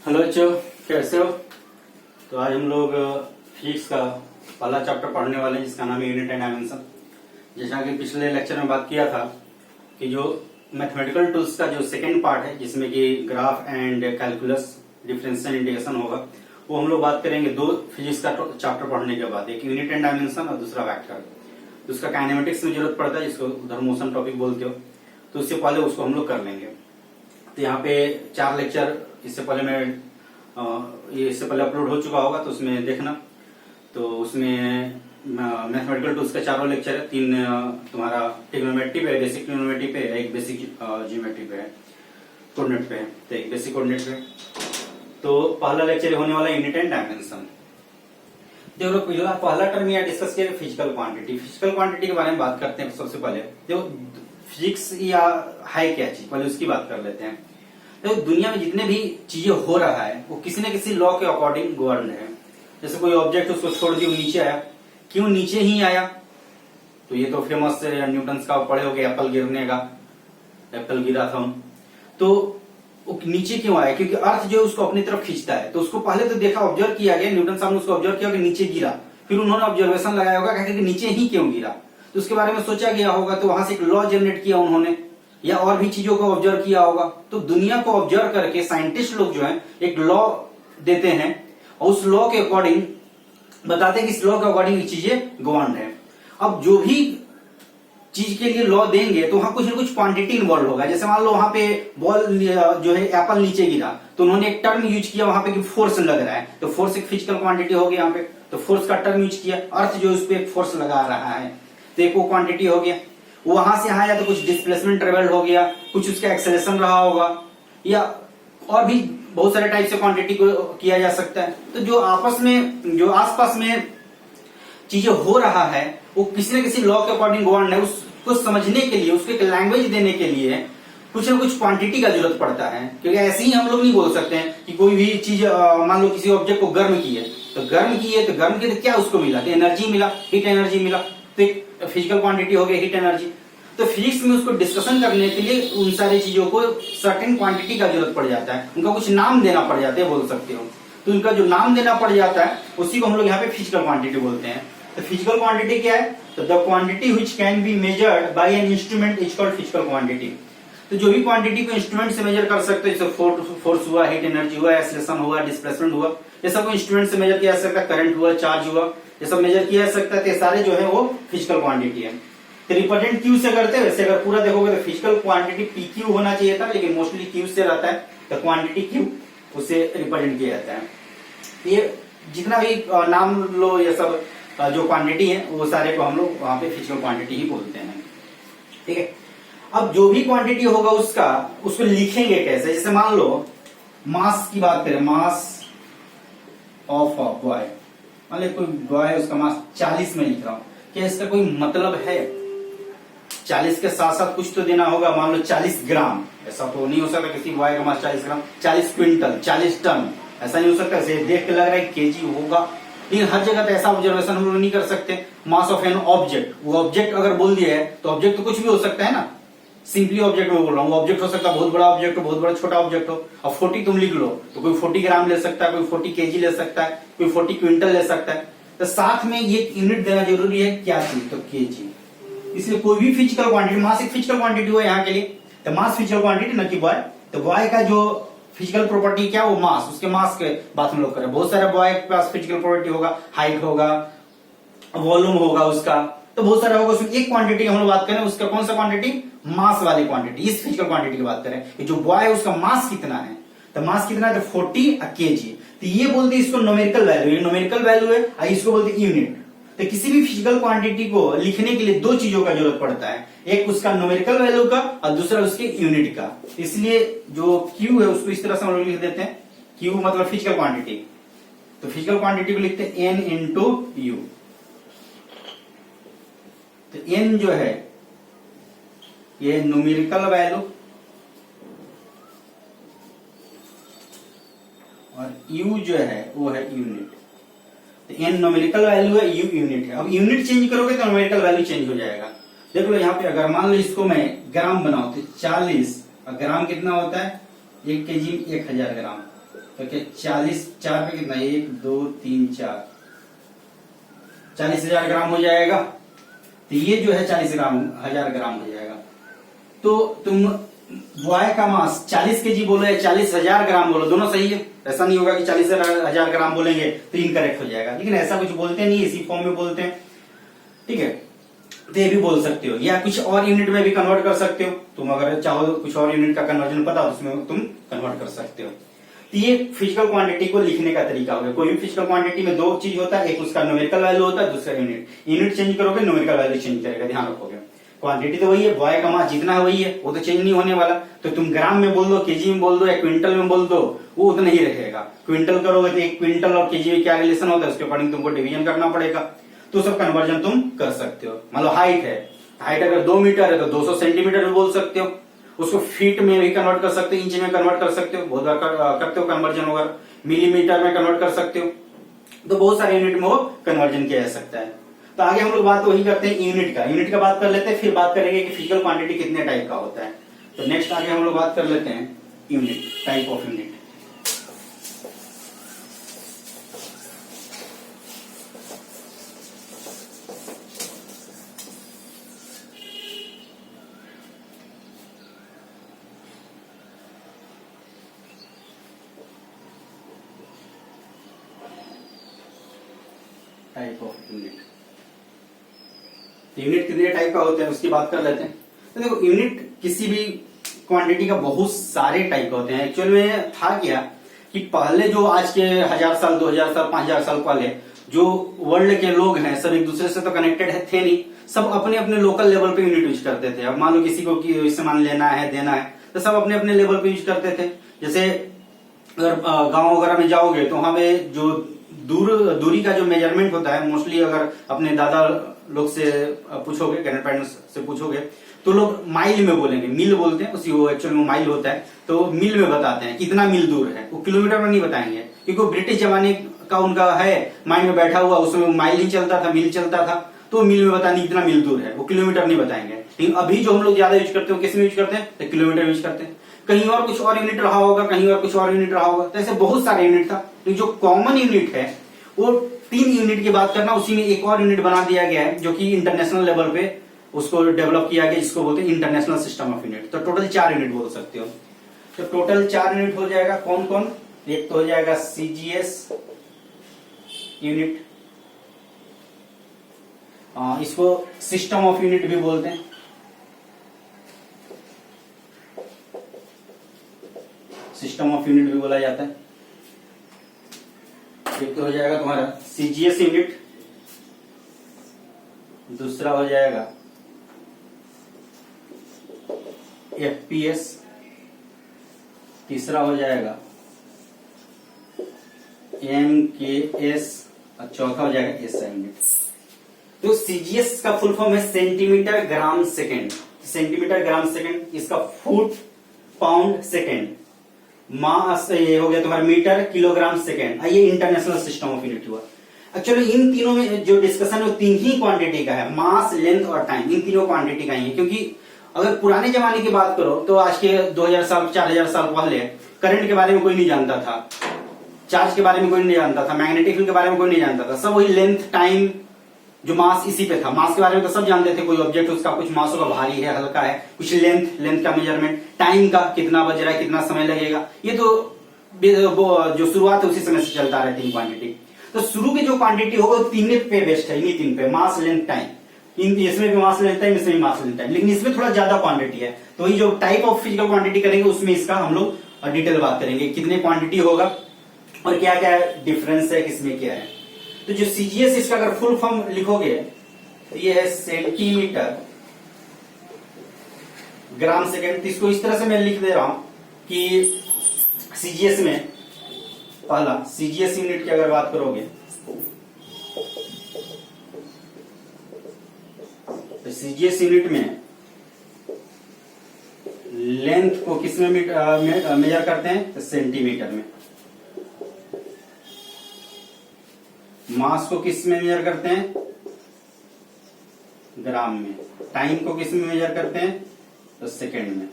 Hello बच्चों, कैसे हो। तो आज हम लोग फिजिक्स का पहला चैप्टर पढ़ने वाले हैं जिसका नाम है यूनिट एंड डायमेंशन। जैसा कि पिछले लेक्चर में बात किया था कि जो मैथमेटिकल टूल्स का जो सेकेंड पार्ट है जिसमें कि graph and calculus differential integration होगा, वो हम लोग बात करेंगे दो फिजिक्स का चैप्टर पढ़ने के बाद, एक यूनिट एंड डायमेंशन और दूसरा वेक्टर। तो उसका काइनेमेटिक्स में जरूरत पड़ता है जिसको उधर मोशन टॉपिक बोलते हो, तो उससे पहले उसको हम लोग कर लेंगे। तो यहाँ पे 4 लेक्चर इससे पहले अपलोड हो चुका होगा, तो उसमें देखना। तो उसमें मैथमेटिकल टूल्स का 4 लेक्चर है, 3 तुम्हारा ट्रिग्नोमेट्री पे, बेसिक ट्रिग्नोमेट्री पे, एक बेसिक ज्योमेट्री पे है, कोऑर्डिनेट पे है, तो एक बेसिक कोऑर्डिनेट पे। तो पहला लेक्चर होने वाला यूनिट एंड डायमेंशन। देखो पहला टर्म यहाँ डिस्कस किया फिजिकल क्वांटिटी। फिजिकल क्वांटिटी के बारे में बात करते हैं। सबसे पहले देखो फिजिक्स या है क्या चीज, पहले उसकी बात कर लेते हैं। देखो दुनिया में जितने भी चीजें हो रहा है वो किसी न किसी लॉ के अकॉर्डिंग गवर्न है। जैसे कोई ऑब्जेक्ट उसको छोड़ दिया, नीचे आया, क्यों नीचे ही आया? तो ये तो फेमस न्यूटन का पढ़े हो गए, एप्पल गिरने का, एप्पल गिरा था, तो वो नीचे क्यों आया? क्योंकि अर्थ जो उसको अपनी तरफ खींचता है। तो उसको पहले तो देखा, ऑब्जर्व किया गया, न्यूटन साहब ने उसको ऑब्जर्व किया कि नीचे गिरा, फिर उन्होंने ऑब्जर्वेशन लगाया होगा कि नीचे ही क्यों गिरा, तो उसके बारे में सोचा गया होगा, तो वहां से एक लॉ जनरेट किया उन्होंने, या और भी चीजों को ऑब्जर्व किया होगा। तो दुनिया को ऑब्जर्व करके साइंटिस्ट लोग जो है एक लॉ देते हैं और उस लॉ के अकॉर्डिंग बताते हैं कि इस लॉ के अकॉर्डिंग ये चीजें गवर्न है। अब जो भी चीज के लिए लॉ देंगे तो वहां कुछ न कुछ क्वांटिटी इन्वॉल्व होगा। जैसे मान लो वहां पे बॉल जो है एप्पल नीचे गिरा, तो उन्होंने एक टर्म यूज किया वहां पे कि फोर्स लग रहा है, तो फोर्स एक फिजिकल क्वांटिटी हो गया यहाँ पे, तो फोर्स का टर्म यूज किया, अर्थ जो उस पर एक फोर्स लगा रहा है, तो एक वो क्वांटिटी हो गया। वहां से आया तो कुछ डिस्प्लेसमेंट ट्रेवल हो गया, कुछ उसका एक्सेलेरेशन रहा होगा, या और भी बहुत सारे टाइप से क्वांटिटी को किया जा सकता है। तो जो आपस में जो आसपास में चीजें हो रहा है वो किसी न किसी लॉ के अकॉर्डिंग गवर्न है। उसको समझने के लिए, उसको एक लैंग्वेज देने के लिए कुछ न कुछ क्वांटिटी का जरूरत पड़ता है। क्योंकि ऐसे ही हम लोग नहीं बोल सकते हैं कि कोई भी चीज मान लो किसी ऑब्जेक्ट को गर्म किए, तो गर्म किए तो गर्म किए तो क्या उसको मिला? तो एनर्जी मिला, हीट एनर्जी मिला, तो एक फिजिकल क्वांटिटी हो गई हीट एनर्जी। तो फिजिक्स में उसको डिस्कशन करने के लिए उन सारी चीजों को सर्टेन क्वांटिटी का जरूरत पड़ जाता है, उनका कुछ नाम देना पड़ जाता है, बोल सकते हो। तो उनका जो नाम देना पड़ जाता है उसी को हम लोग यहाँ पे फिजिकल क्वांटिटी बोलते हैं। तो फिजिकल क्वांटिटी क्या है? तो the quantity which can be measured by an instrument is called physical quantity. तो जो भी क्वांटिटी को इंस्ट्रूमेंट से मेजर कर सकते हैं, जैसे फोर्स हुआ, हीट एनर्जी हुआ, एक्सेलरेशन हुआ, डिस्प्लेसमेंट हुआ, ये सब इंस्ट्रूमेंट से मेजर किया जा सकता है। करंट हुआ, चार्ज हुआ, ये सब मेजर किया जा सकता है। तो सारे जो है वो फिजिकल क्वांटिटी है। तो रिप्रेजेंट क्यू से करते हैं। वैसे अगर पूरा देखोगे तो फिजिकल क्वांटिटी पी क्यू होना चाहिए था, लेकिन मोस्टली क्यू से रहता है, तो क्वांटिटी क्यू उससे रिप्रेजेंट किया जाता है। ये जितना भी नाम लो, ये सब जो क्वांटिटी है वो सारे को हम लोग वहां पे फिजिकल क्वांटिटी ही बोलते हैं। ठीक है। अब जो भी क्वांटिटी होगा उसको लिखेंगे कैसे? जैसे मान लो मास की बात करें, मास ऑफ बॉय, मान लो कोई बॉय है, उसका मास 40 में लिख रहा हूं, क्या इसका कोई मतलब है? 40 के साथ साथ कुछ तो देना होगा। मान लो 40 ग्राम, ऐसा तो नहीं हो सकता किसी बॉय का मास 40 ग्राम, 40 क्विंटल, 40 टन, ऐसा नहीं हो सकता। ऐसे देख के लग रहा है केजी होगा, लेकिन हर जगह तो ऐसा ऑब्जर्वेशन हम लोग नहीं कर सकते। मास ऑफ एन ऑब्जेक्ट, वो ऑब्जेक्ट अगर बोल दिया है तो ऑब्जेक्ट तो कुछ भी हो सकता है ना। सिंपली ऑब्जेक्ट में बोल रहा हूँ, ऑब्जेक्ट हो सकता है बहुत बड़ा ऑब्जेक्ट हो, बहुत बड़ा छोटा ऑब्जेक्ट हो। अब 40 तुम लिख लो तो कोई 40 ग्राम ले सकता है, कोई 40 केजी ले सकता है, कोई 40 क्विंटल ले सकता है। तो साथ में ये यूनिट देना जरूरी है, क्या चीज? तो केजी। इसलिए कोई भी फिजिकल क्वांटिटी, मास एक फिजिकल क्वांटिटी हुआ यहाँ के लिए, तो मास फिजिकल क्वांटिटी न कि बॉय। तो बॉय का जो फिजिकल प्रॉपर्टी क्या? वो मास, उसके मास के बात हम लोग करें। बहुत सारे बॉय के पास फिजिकल प्रॉपर्टी होगा, हाइट होगा, वॉल्यूम होगा उसका, तो बहुत सारा होगा। उसमें एक क्वांटिटी हम लोग बात करें, उसका कौन सा क्वांटिटी? मास वाली क्वांटिटी। इस फिजिकल क्वांटिटी की बात करें कि जो बॉय है उसका मास कितना है, तो मास कितना है? तो 40 केजी। तो ये बोलते हैं इसको न्यूमेरिकल वैल्यू, ये न्यूमेरिकल वैल्यू है, और इसको बोलते हैं यूनिट। तो किसी भी फिजिकल क्वांटिटी को लिखने के लिए 2 चीजों का जरूरत पड़ता है, एक उसका न्यूमेरिकल वैल्यू का और दूसरा उसके यूनिट का। इसलिए जो क्यू है उसको इस तरह से हम लोग लिख देते हैं, क्यू मतलब फिजिकल क्वांटिटी। तो फिजिकल क्वांटिटी को लिखते हैं एन इंटू यू। तो एन जो है ये न्यूमेरिकल वैल्यू और यू जो है वो है यूनिट। तो एन न्यूमेरिकल वैल्यू है, यू यूनिट है। अब यूनिट चेंज करोगे तो न्यूमेरिकल वैल्यू चेंज हो जाएगा। देख लो यहाँ पे, अगर मान लो इसको मैं ग्राम बनाऊं तो 40, और ग्राम कितना होता है? 1 केजी 1000 ग्राम। तो क्या 40 4 पे कितना, 1 2 3 4, 40,000 ग्राम हो जाएगा। तो ये जो है 40,000 ग्राम हो जाएगा। तो तुम बॉय का मास 40 केजी बोलो या 40,000 ग्राम बोलो, दोनों सही है। ऐसा नहीं होगा कि 40,000 ग्राम बोलेंगे तो इनकरेक्ट हो जाएगा, लेकिन ऐसा कुछ बोलते नहीं, इसी फॉर्म में बोलते हैं। ठीक है, तो ये भी बोल सकते हो, या कुछ और यूनिट में भी कन्वर्ट कर सकते हो। तुम अगर चाहो कुछ और यूनिट का कन्वर्जन पता हो तो उसमें तुम कन्वर्ट कर सकते हो। तो ये फिजिकल क्वांटिटी को लिखने का तरीका हो गया। कोई भी फिजिकल क्वांटिटी में दो चीज होता है, एक उसका न्यूमेरिकल वैल्यू होता है, दूसरा यूनिट चेंज करोगे न्यूमेरिकल वैल्यू चेंज करेगा, ध्यान रखोगे। क्वांटिटी तो वही है, बॉय का मास जितना है वही है, वो तो चेंज नहीं होने वाला। तो तुम ग्राम में बोल दो, केजी में बोल दो या क्विंटल में बोल दो, वो उतना ही रहेगा। क्विंटल करोगे तो एक क्विंटल और केजी में क्या रिलेशन होता है, उसके अकॉर्डिंग तुमको डिवीजन करना पड़ेगा। तो सब कन्वर्जन तुम कर सकते हो। मतलब हाइट है, हाइट अगर 2 मीटर है तो 200 सेंटीमीटर भी बोल सकते हो। उसको फीट में भी कन्वर्ट कर सकते हो, इंच में कन्वर्ट कर सकते हो, बहुत बार करते हो कन्वर्जन। अगर मिलीमीटर में कन्वर्ट कर सकते हो, तो बहुत सारे यूनिट में वो कन्वर्जन किया जा सकता है। तो आगे हम लोग बात वही करते हैं यूनिट का बात कर लेते हैं, फिर बात करेंगे कि फिजिकल क्वांटिटी कितने टाइप का होता है। तो नेक्स्ट आगे हम लोग बात कर लेते हैं unit, type of unit. Type of unit, unit कितने टाइप का होता है उसकी बात कर लेते हैं। तो देखो, यूनिट किसी भी क्वांटिटी का बहुत सारे टाइप का होते हैं। एक्चुअल में था क्या कि पहले जो आज के 1000 साल 2000 साल 5000 साल पहले जो वर्ल्ड के लोग हैं, सब एक दूसरे से तो कनेक्टेड थे नहीं, सब अपने अपने लोकल लेवल पे यूनिट यूज करते थे। अब मान लो किसी को सामान लेना है, देना है, तो सब अपने अपने लेवल पे यूज करते थे। जैसे अगर गांव वगैरह में जाओगे तो वहां पे जो दूरी का जो मेजरमेंट होता है, मोस्टली अगर अपने दादा लोग से पूछोगे, ग्रैंड पेरेंट्स से पूछोगे, तो लोग माइल में बोलेंगे, मील बोलते हैं, उसी वो एक्चुअल में माइल होता है। तो मील में बताते हैं कितना मील दूर है, वो किलोमीटर में नहीं बताएंगे, क्योंकि ब्रिटिश जमाने का उनका है माइंड में बैठा हुआ, उसमें माइल ही चलता था, मील चलता था। तो मील में बताने कितना मील दूर है, वो किलोमीटर नहीं बताएंगे। लेकिन अभी जो हम लोग ज्यादा यूज करते हैं, किस में यूज करते हैं, तो किलोमीटर यूज करते हैं। कहीं और कुछ और यूनिट रहा होगा, कहीं और कुछ और यूनिट रहा होगा, तो ऐसे बहुत सारे यूनिट था। लेकिन जो कॉमन यूनिट है वो 3 यूनिट की बात करना, उसी में एक और यूनिट बना दिया गया है जो कि इंटरनेशनल लेवल पे उसको डेवलप किया गया, जिसको बोलते हैं इंटरनेशनल सिस्टम ऑफ यूनिट। तो टोटल 4 यूनिट बोल सकते हो। तो टोटल 4 यूनिट हो जाएगा, कौन कौन? एक तो हो जाएगा सीजीएस यूनिट, इसको सिस्टम ऑफ यूनिट भी बोलते हैं। सिस्टम ऑफ यूनिट भी बोला जाता है। एक तो हो जाएगा तुम्हारा सीजीएस यूनिट, दूसरा हो जाएगा एफपीएस, तीसरा हो जाएगा एमकेएस और चौथा हो जाएगा एसआई यूनिट। तो सीजीएस का फुल फॉर्म है centimetre gram second. Centimetre gram second, इसका फुट पाउंड सेकेंड, मास ये हो गया तुम्हारा मीटर किलोग्राम सेकेंड। ये इंटरनेशनल सिस्टम ऑफ यूनिट हुआ। एक्चुअली इन तीनों में जो डिस्कशन है वो 3 ही क्वांटिटी का है, मास, लेंथ और टाइम। इन तीनों क्वांटिटी का ही है, क्योंकि अगर पुराने जमाने की बात करो तो आज के 2000 साल 4000 साल पहले करंट के बारे में कोई नहीं जानता था, चार्ज के बारे में कोई नहीं जानता था, मैग्नेटिक फील्ड के बारे में कोई नहीं जानता था। सब वही लेंथ, टाइम, जो मास इसी पे था। मास के बारे में तो सब जानते थे, कोई ऑब्जेक्ट उसका कुछ मास होगा, भारी है, हल्का है, कुछ लेंथ का मेजरमेंट, टाइम का कितना बज रहा है, कितना समय लगेगा, ये तो जो शुरुआत है उसी समय से चलता रहती है क्वांटिटी। तो शुरू की जो क्वांटिटी होगा वो 3 पे बेस्ड है, इन्हीं 3 पे, मास, लेंथ, टाइम। इसमें भी मास लेंथ टाइम, इसमें भी मास लेंथ टाइम, लेकिन इसमें थोड़ा ज्यादा क्वांटिटी है। तो ये जो टाइप ऑफ फिजिकल क्वांटिटी करेंगे उसमें इसका हम लोग डिटेल बात करेंगे, कितने क्वांटिटी होगा और क्या क्या डिफरेंस है, किसमें क्या है। तो जो सीजीएस, इसका अगर फुल फॉर्म लिखोगे तो ये है सेंटीमीटर ग्राम सेकेंड। तो इसको इस तरह से मैं लिख दे रहा हूं कि सीजीएस में पहला सीजीएस यूनिट की अगर बात करोगे तो सीजीएस यूनिट में लेंथ को किस में मेजर करते हैं, तो सेंटीमीटर में। मास को किस में मेजर करते हैं, ग्राम में। टाइम को किस में मेजर करते हैं, तो सेकंड में।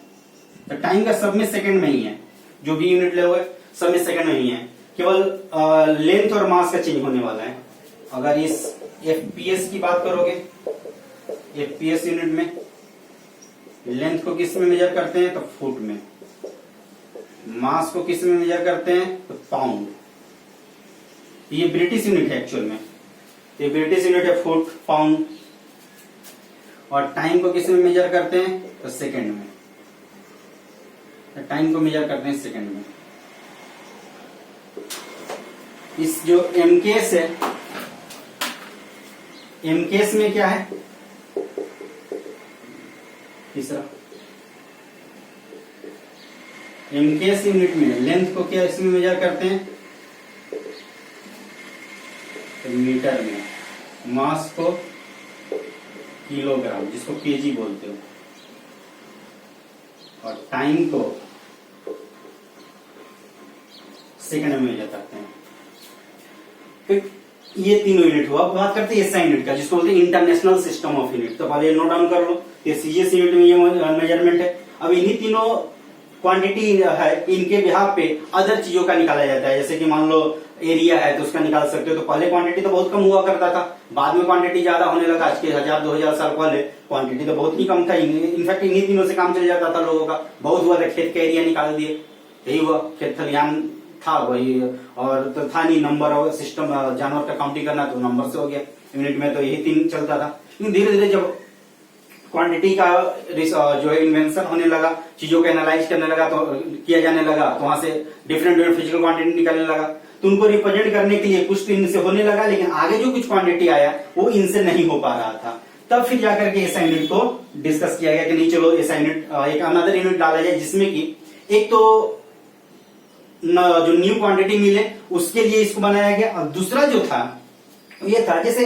तो टाइम का सब में सेकंड में ही है, जो भी यूनिट ले हुए। सब में सेकंड में ही है, केवल लेंथ और मास का चेंज होने वाला है। अगर इस एफपीएस की बात करोगे, एफपीएस यूनिट में लेंथ को किस में मेजर करते हैं तो फुट में, मास को किस में मेजर करते हैं तो पाउंड। ये ब्रिटिश यूनिट है एक्चुअल में, ये ब्रिटिश यूनिट है फुट पाउंड। और टाइम को किस में मेजर करते हैं तो सेकंड में, टाइम को मेजर करते हैं सेकंड में। इस जो एमकेएस है, एमकेएस में क्या है, तीसरा एमकेएस यूनिट में लेंथ को क्या इसमें मेजर करते हैं तो मीटर में, मास को किलोग्राम जिसको केजी बोलते हो, और टाइम को सेकंड में मेजर करते हैं। फिर ये तीनों यूनिट हुआ। अब बात करते हैं एसआई यूनिट का, जिसको बोलते हैं इंटरनेशनल सिस्टम ऑफ यूनिट। तो पहले नोट डाउन कर लो, ये सीजीएस यूनिट में ये मेजरमेंट है। अब इन्हीं तीनों क्वांटिटी है, इनके बिहाफ पे अदर चीजों का निकाला जाता है। जैसे कि मान लो एरिया है तो उसका निकाल सकते हो। तो पहले क्वांटिटी तो बहुत कम हुआ करता था, बाद में क्वांटिटी ज्यादा होने लगा। आज के 1000-2000 साल पहले क्वांटिटी तो बहुत ही कम था। इनफैक्ट इन्हीं तीनों से काम चल जाता था लोगों का। बहुत हुआ था, खेत का एरिया निकाल दिए, यही हुआ। खेत खलिहान था वही, और तो था नहीं नंबर और सिस्टम, जानवर का काउंटिंग करना तो नंबर से हो गया। यूनिट में तो यही 3 चलता था। लेकिन धीरे धीरे जब क्वांटिटी का जो है इन्वेंशन होने लगा, चीजों को एनालाइज करने लगा तो किया जाने लगा, तो वहां से डिफरेंट फिजिकल क्वांटिटी निकलने लगा। तो उनको रिप्रेजेंट करने के लिए कुछ तो इनसे होने लगा, लेकिन आगे जो कुछ क्वांटिटी आया वो इनसे नहीं हो पा रहा था। तब फिर जाकर के एसआई यूनिट को डिस्कस किया गया कि नहीं चलो एसआई यूनिट, एक अनदर यूनिट डाला जाए जिसमें कि एक तो जो न्यू क्वांटिटी मिले उसके लिए इसको बनाया गया। और दूसरा जो था ये था, जैसे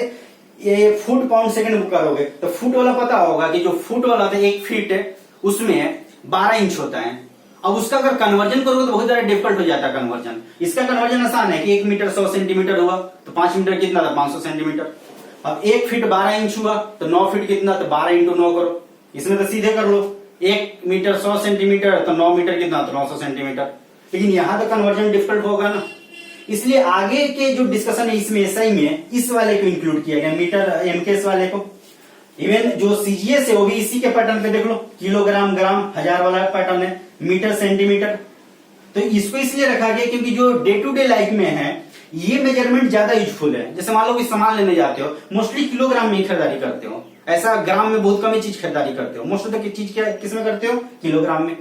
ये फुट पाउंड सेकंड करोगे तो फुट वाला पता होगा कि जो फुट वाला था 1 फीट है उसमें 12 इंच होता है। अब उसका अगर कन्वर्जन करोगे तो बहुत ज्यादा डिफिकल्ट हो जाता है कन्वर्जन। इसका कन्वर्जन आसान है कि 1 मीटर 100 सेंटीमीटर हुआ तो 5 मीटर कितना था 500 सेंटीमीटर। अब 1 फीट 12 इंच हुआ तो 9 फीट कितना, तो 12 इंटू 9 करो। इसमें तो सीधे कर लो, 1 मीटर 100 सेंटीमीटर तो 9 मीटर कितना, तो 900 सेंटीमीटर। लेकिन यहां तो कन्वर्जन डिफिकल्ट होगा ना, इसलिए आगे के जो डिस्कशन है इसमें एसआई में इस वाले को इंक्लूड किया गया, मीटर एमकेएस वाले को। इवन जो सीजीएस है वो भी इसी के पैटर्न पे देख लो, किलोग्राम ग्राम हजार वाला पैटर्न है, मीटर सेंटीमीटर। तो इसको इसलिए रखा गया क्योंकि जो डे टू डे लाइफ में है ये मेजरमेंट ज्यादा यूजफुल है। जैसे मान लो कि सामान लेने जाते हो, मोस्टली किलोग्राम में खरीदारी करते हो, ऐसा ग्राम में बहुत कम ही चीज खरीदारी करते हो। मोस्ट ऑफ द चीज क्या किस में करते हो, किलोग्राम में।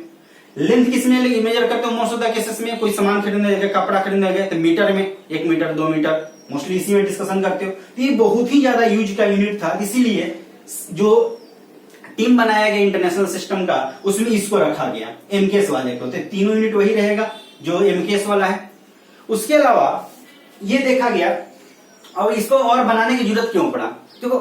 लेंथ किस में मेजर करते हो, मोस्ट ऑफ द केसेस में कोई सामान खरीदने गए, कपड़ा खरीदने गए तो मीटर में, 1 मीटर 2 मीटर, मोस्टली इसी में डिस्कशन करते हो। तो ये बहुत ही ज्यादा यूज का यूनिट था, इसीलिए जो टीम बनाया गया इंटरनेशनल सिस्टम का उसमें इसको रखा गया, एमकेएस वाले को। तो तीनों यूनिट वही रहेगा जो एमकेएस वाला है। उसके अलावा ये देखा गया, और इसको और बनाने की जरूरत क्यों पड़ा, देखो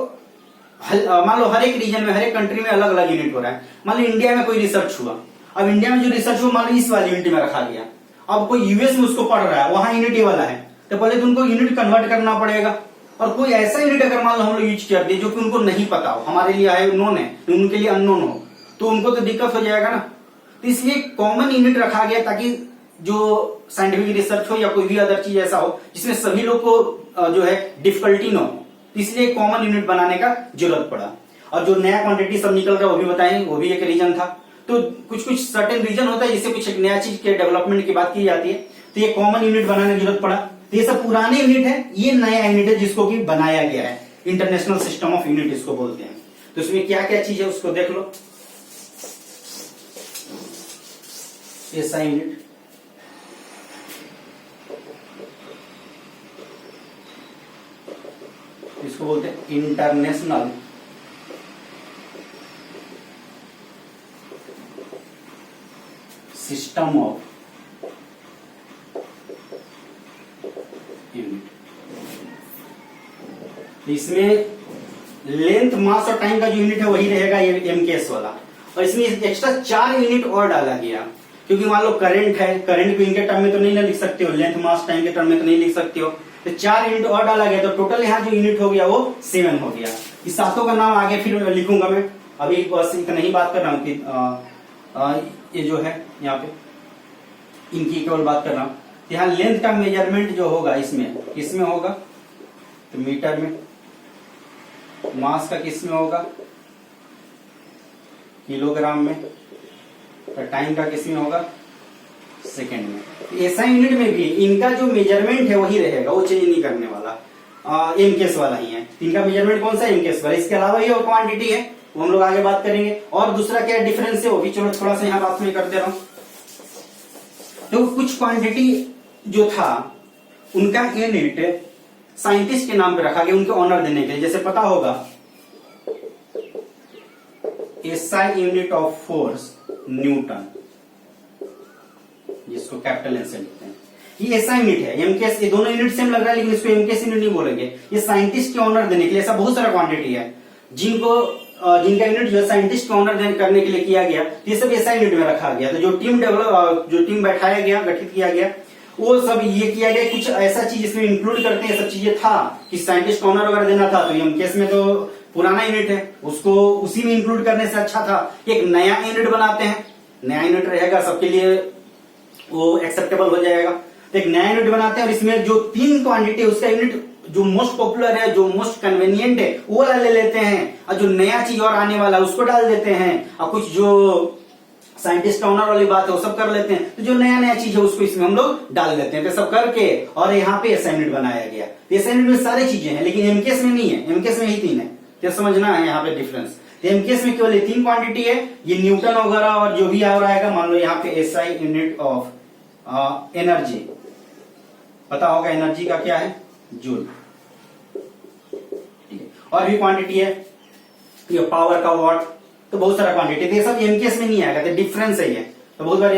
मान लो हर एक रीजन में, हर एक कंट्री में अलग अलग यूनिट हो रहा है। मान लो इंडिया में कोई रिसर्च हुआ, अब इंडिया में जो रिसर्च हुआ मान लो इस वाली यूनिट में रखा गया। अब कोई यूएस में उसको पढ़ रहा है, वहां यूनिट ये वाला है, तो पहले तो उनको यूनिट कन्वर्ट करना पड़ेगा। और कोई ऐसा यूनिट अगर मान लो हम लोग यूज कर दिए जो कि उनको नहीं पता हो, हमारे लिए है नोन है, उनके लिए अननोन हो, तो उनको तो दिक्कत हो जाएगा ना। तो इसलिए कॉमन यूनिट रखा गया ताकि जो साइंटिफिक रिसर्च हो या कोई भी अदर चीज ऐसा हो जिसमें सभी लोग को जो है डिफिकल्टी न हो, इसलिए कॉमन यूनिट बनाने का जरूरत पड़ा। और जो नया क्वांटिटी सब निकल रहा है वो भी बताएंगे, वो भी एक रीजन था। तो कुछ कुछ सर्टेन रीजन होता है जिससे कुछ एक नया चीज के डेवलपमेंट की बात की जाती है, तो ये कॉमन यूनिट बनाने की जरूरत पड़ा। तो ये सब पुराने यूनिट है, ये नया यूनिट है जिसको कि बनाया गया है, इंटरनेशनल सिस्टम ऑफ यूनिट इसको बोलते हैं। तो इसमें क्या क्या चीज है उसको देख लो। एसआई यूनिट, इसको बोलते हैं इंटरनेशनल सिस्टम ऑफ यूनिट। इसमें लेंथ मास और टाइम का जो यूनिट है वही रहेगा ये एमकेएस वाला। और इसमें एक्स्ट्रा 4 यूनिट और डाला गया, क्योंकि मान लो करंट है, करंट को इनके टर्म में तो नहीं ना लिख सकते हो, लेंथ मास टाइम के टर्म में तो नहीं लिख सकते हो, तो 4 यूनिट और डाला गया। तो टोटल यहाँ जो यूनिट हो गया वो 7 हो गया। इस सातों का नाम आगे फिर लिखूंगा मैं, अभी बस इतना ही बात कर रहा हूँ कि ये जो है यहाँ पे इनकी केवल बात कर रहा हूँ। तो यहाँ लेंथ का मेजरमेंट जो होगा इसमें किसमें होगा, तो मीटर में। मास का किसमें होगा, किलोग्राम में। तो टाइम का किसमें होगा, सेकेंड में। तो ऐसा यूनिट में भी इनका जो मेजरमेंट है वही रहेगा, वो चेंज नहीं करने वाला, एमकेएस वाला ही है। इनका मेजरमेंट कौन सा, एमकेएस वाला। इसके अलावा ये क्वांटिटी है, वो हम लोग आगे बात करेंगे। और दूसरा क्या डिफरेंस है वो भी चलो थोड़ा सा यहाँ बात में करते रहो। तो कुछ क्वांटिटी जो था उनका यूनिट साइंटिस्ट के नाम पे रखा गया, उनके ऑनर देने के लिए। जैसे पता होगा SI unit of force Newton, जिसको कैपिटल एन से लिखते हैं, ये ऐसा यूनिट है। एमकेएस, ये दोनों यूनिट सेम लग रहा है लेकिन इसको एमकेएस यूनिट नहीं बोलेंगे। ये साइंटिस्ट के ऑनर देने के लिए, ऐसा बहुत सारा क्वांटिटी है जिनका यूनिट जो है साइंटिस्ट के ऑनर करने के लिए किया गया, ये सब ऐसा यूनिट में रखा गया। तो जो टीम बैठाया गया, गठित किया गया, वो सब ये किया गया। कुछ ऐसा चीज इसमें इंक्लूड करते हैं, सब चीजें था कि साइंटिस्ट ऑनर वगैरह देना था, तो एमकेएस में तो पुराना यूनिट है, उसको उसी में इंक्लूड करने से अच्छा था कि एक नया यूनिट बनाते हैं। नया यूनिट रहेगा, सबके लिए वो एक्सेप्टेबल हो जाएगा। तो एक नया यूनिट बनाते हैं और इसमें जो 3 क्वांटिटी, उसका यूनिट जो मोस्ट पॉपुलर है, जो मोस्ट कन्वीनियंट है, वो वाला ले लेते हैं, और जो नया चीज और आने वाला उसको डाल देते हैं, और कुछ जो साइंटिस्ट ऑनर वाली बात है वो सब कर लेते हैं। तो जो नया नया चीज है उसको इसमें हम लोग डाल देते हैं। तो सब करके और यहाँ पे ऐसा यूनिट बनाया गया। ऐसा यूनिट में सारी चीजें हैं, लेकिन एमकेएस में नहीं है। एमकेएस में ही 3 है, तो समझना है यहाँ पे डिफरेंस। एमकेएस में केवल 3 क्वांटिटी है, ये न्यूटन वगैरह और जो भी और आएगा। मान लो यहाँ पे एसआई यूनिट ऑफ एनर्जी, पता होगा एनर्जी का क्या है, जूल। और भी क्वांटिटी है, ये पावर का वॉट, तो बहुत सारा क्वांटिटी। तो ये सब एमकेएस में नहीं आएगा, तो डिफरेंस है ये। तो बहुत बार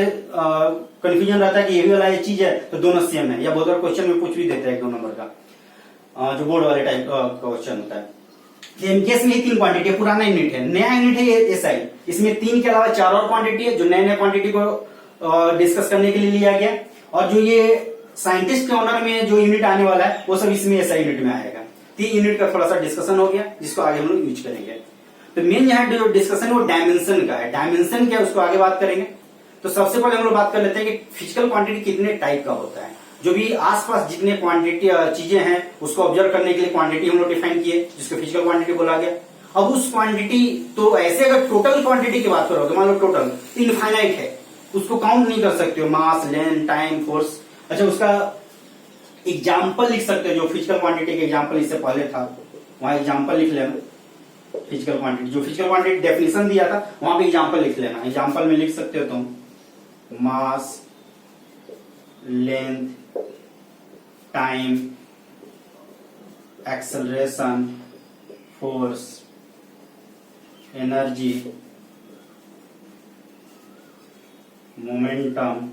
कंफ्यूजन रहता है कि ये भी वाला ये चीज है तो दोनों सेम है, या बहुत बार क्वेश्चन में पूछ भी देते हैं 1-2 नंबर का, जो बोर्ड वाले टाइप का क्वेश्चन होता है। एमकेएस में 3 क्वांटिटी है, पुराना यूनिट है। नया यूनिट है ये एसआई, इसमें 3 के अलावा 4 और क्वांटिटी है, जो नए नए क्वांटिटी को डिस्कस करने के लिए लिया गया। और जो ये साइंटिस्ट के ऑनर में जो यूनिट आने वाला है वो सब इसमें एसआई यूनिट में आएगा। 3 यूनिट का थोड़ा सा डिस्कशन हो गया, जिसको आगे हम लोग यूज करेंगे। तो मेन यहाँ जो डिस्कशन है वो डायमेंशन का है। डायमेंशन क्या है उसको आगे बात करेंगे। तो सबसे पहले हम लोग बात कर लेते हैं कि फिजिकल क्वांटिटी कितने टाइप का होता है। जो भी आसपास जितने क्वांटिटी चीजें हैं उसको ऑब्जर्व करने के लिए क्वांटिटी हम लोग डिफाइन किए, जिसको फिजिकल क्वांटिटी बोला गया। अब उस क्वांटिटी, तो ऐसे अगर टोटल क्वांटिटी की बात करोगे, मान लो टोटल इनफाइनाइट है, उसको काउंट नहीं कर सकते हो, मास, लेंथ, टाइम, फोर्स। अच्छा, उसका एग्जाम्पल लिख सकते हो, जो फिजिकल क्वांटिटी के एग्जाम्पल इससे पहले था वहां एग्जाम्पल लिख लेना। फिजिकल क्वांटिटी, जो फिजिकल क्वांटिटी डेफिनेशन दिया था वहां पे एग्जाम्पल लिख लेना। एग्जाम्पल में लिख सकते हो तुम mass, length, time, acceleration, force, energy, momentum,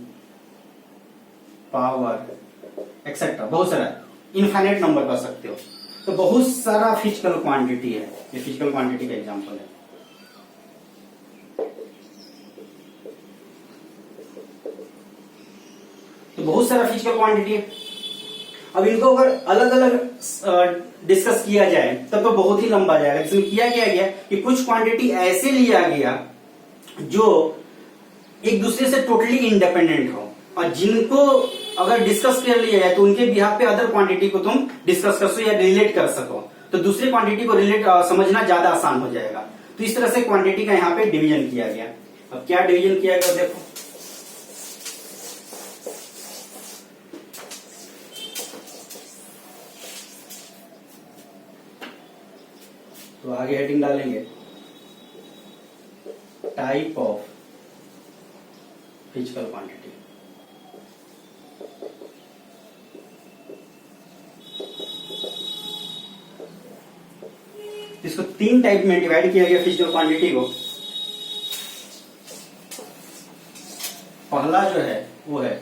power, etcetera. बहुत सारा इनफाइनाइट नंबर कर सकते हो। तो बहुत सारा फिजिकल क्वांटिटी है, ये फिजिकल क्वांटिटी का एग्जांपल है। तो बहुत सारा फिजिकल क्वांटिटी है। अब इनको अगर अलग अलग डिस्कस किया जाए तब तो बहुत ही लंबा जाएगा। इसमें किया गया कि कुछ क्वांटिटी ऐसे लिया गया जो एक दूसरे से टोटली इंडिपेंडेंट हो, और जिनको अगर डिस्कस कर लिया जाए तो उनके बिहाफ पे अदर क्वांटिटी को तुम डिस्कस कर सको या रिलेट कर सको, तो दूसरे क्वांटिटी को रिलेट समझना ज्यादा आसान हो जाएगा। तो इस तरह से क्वांटिटी का यहाँ पे डिवीजन किया गया। अब क्या डिवीजन किया गया देखो, तो आगे हेडिंग डालेंगे टाइप ऑफ फिजिकल क्वांटिटी। इसको 3 टाइप में डिवाइड किया गया फिजिकल क्वांटिटी को। पहला जो है वो है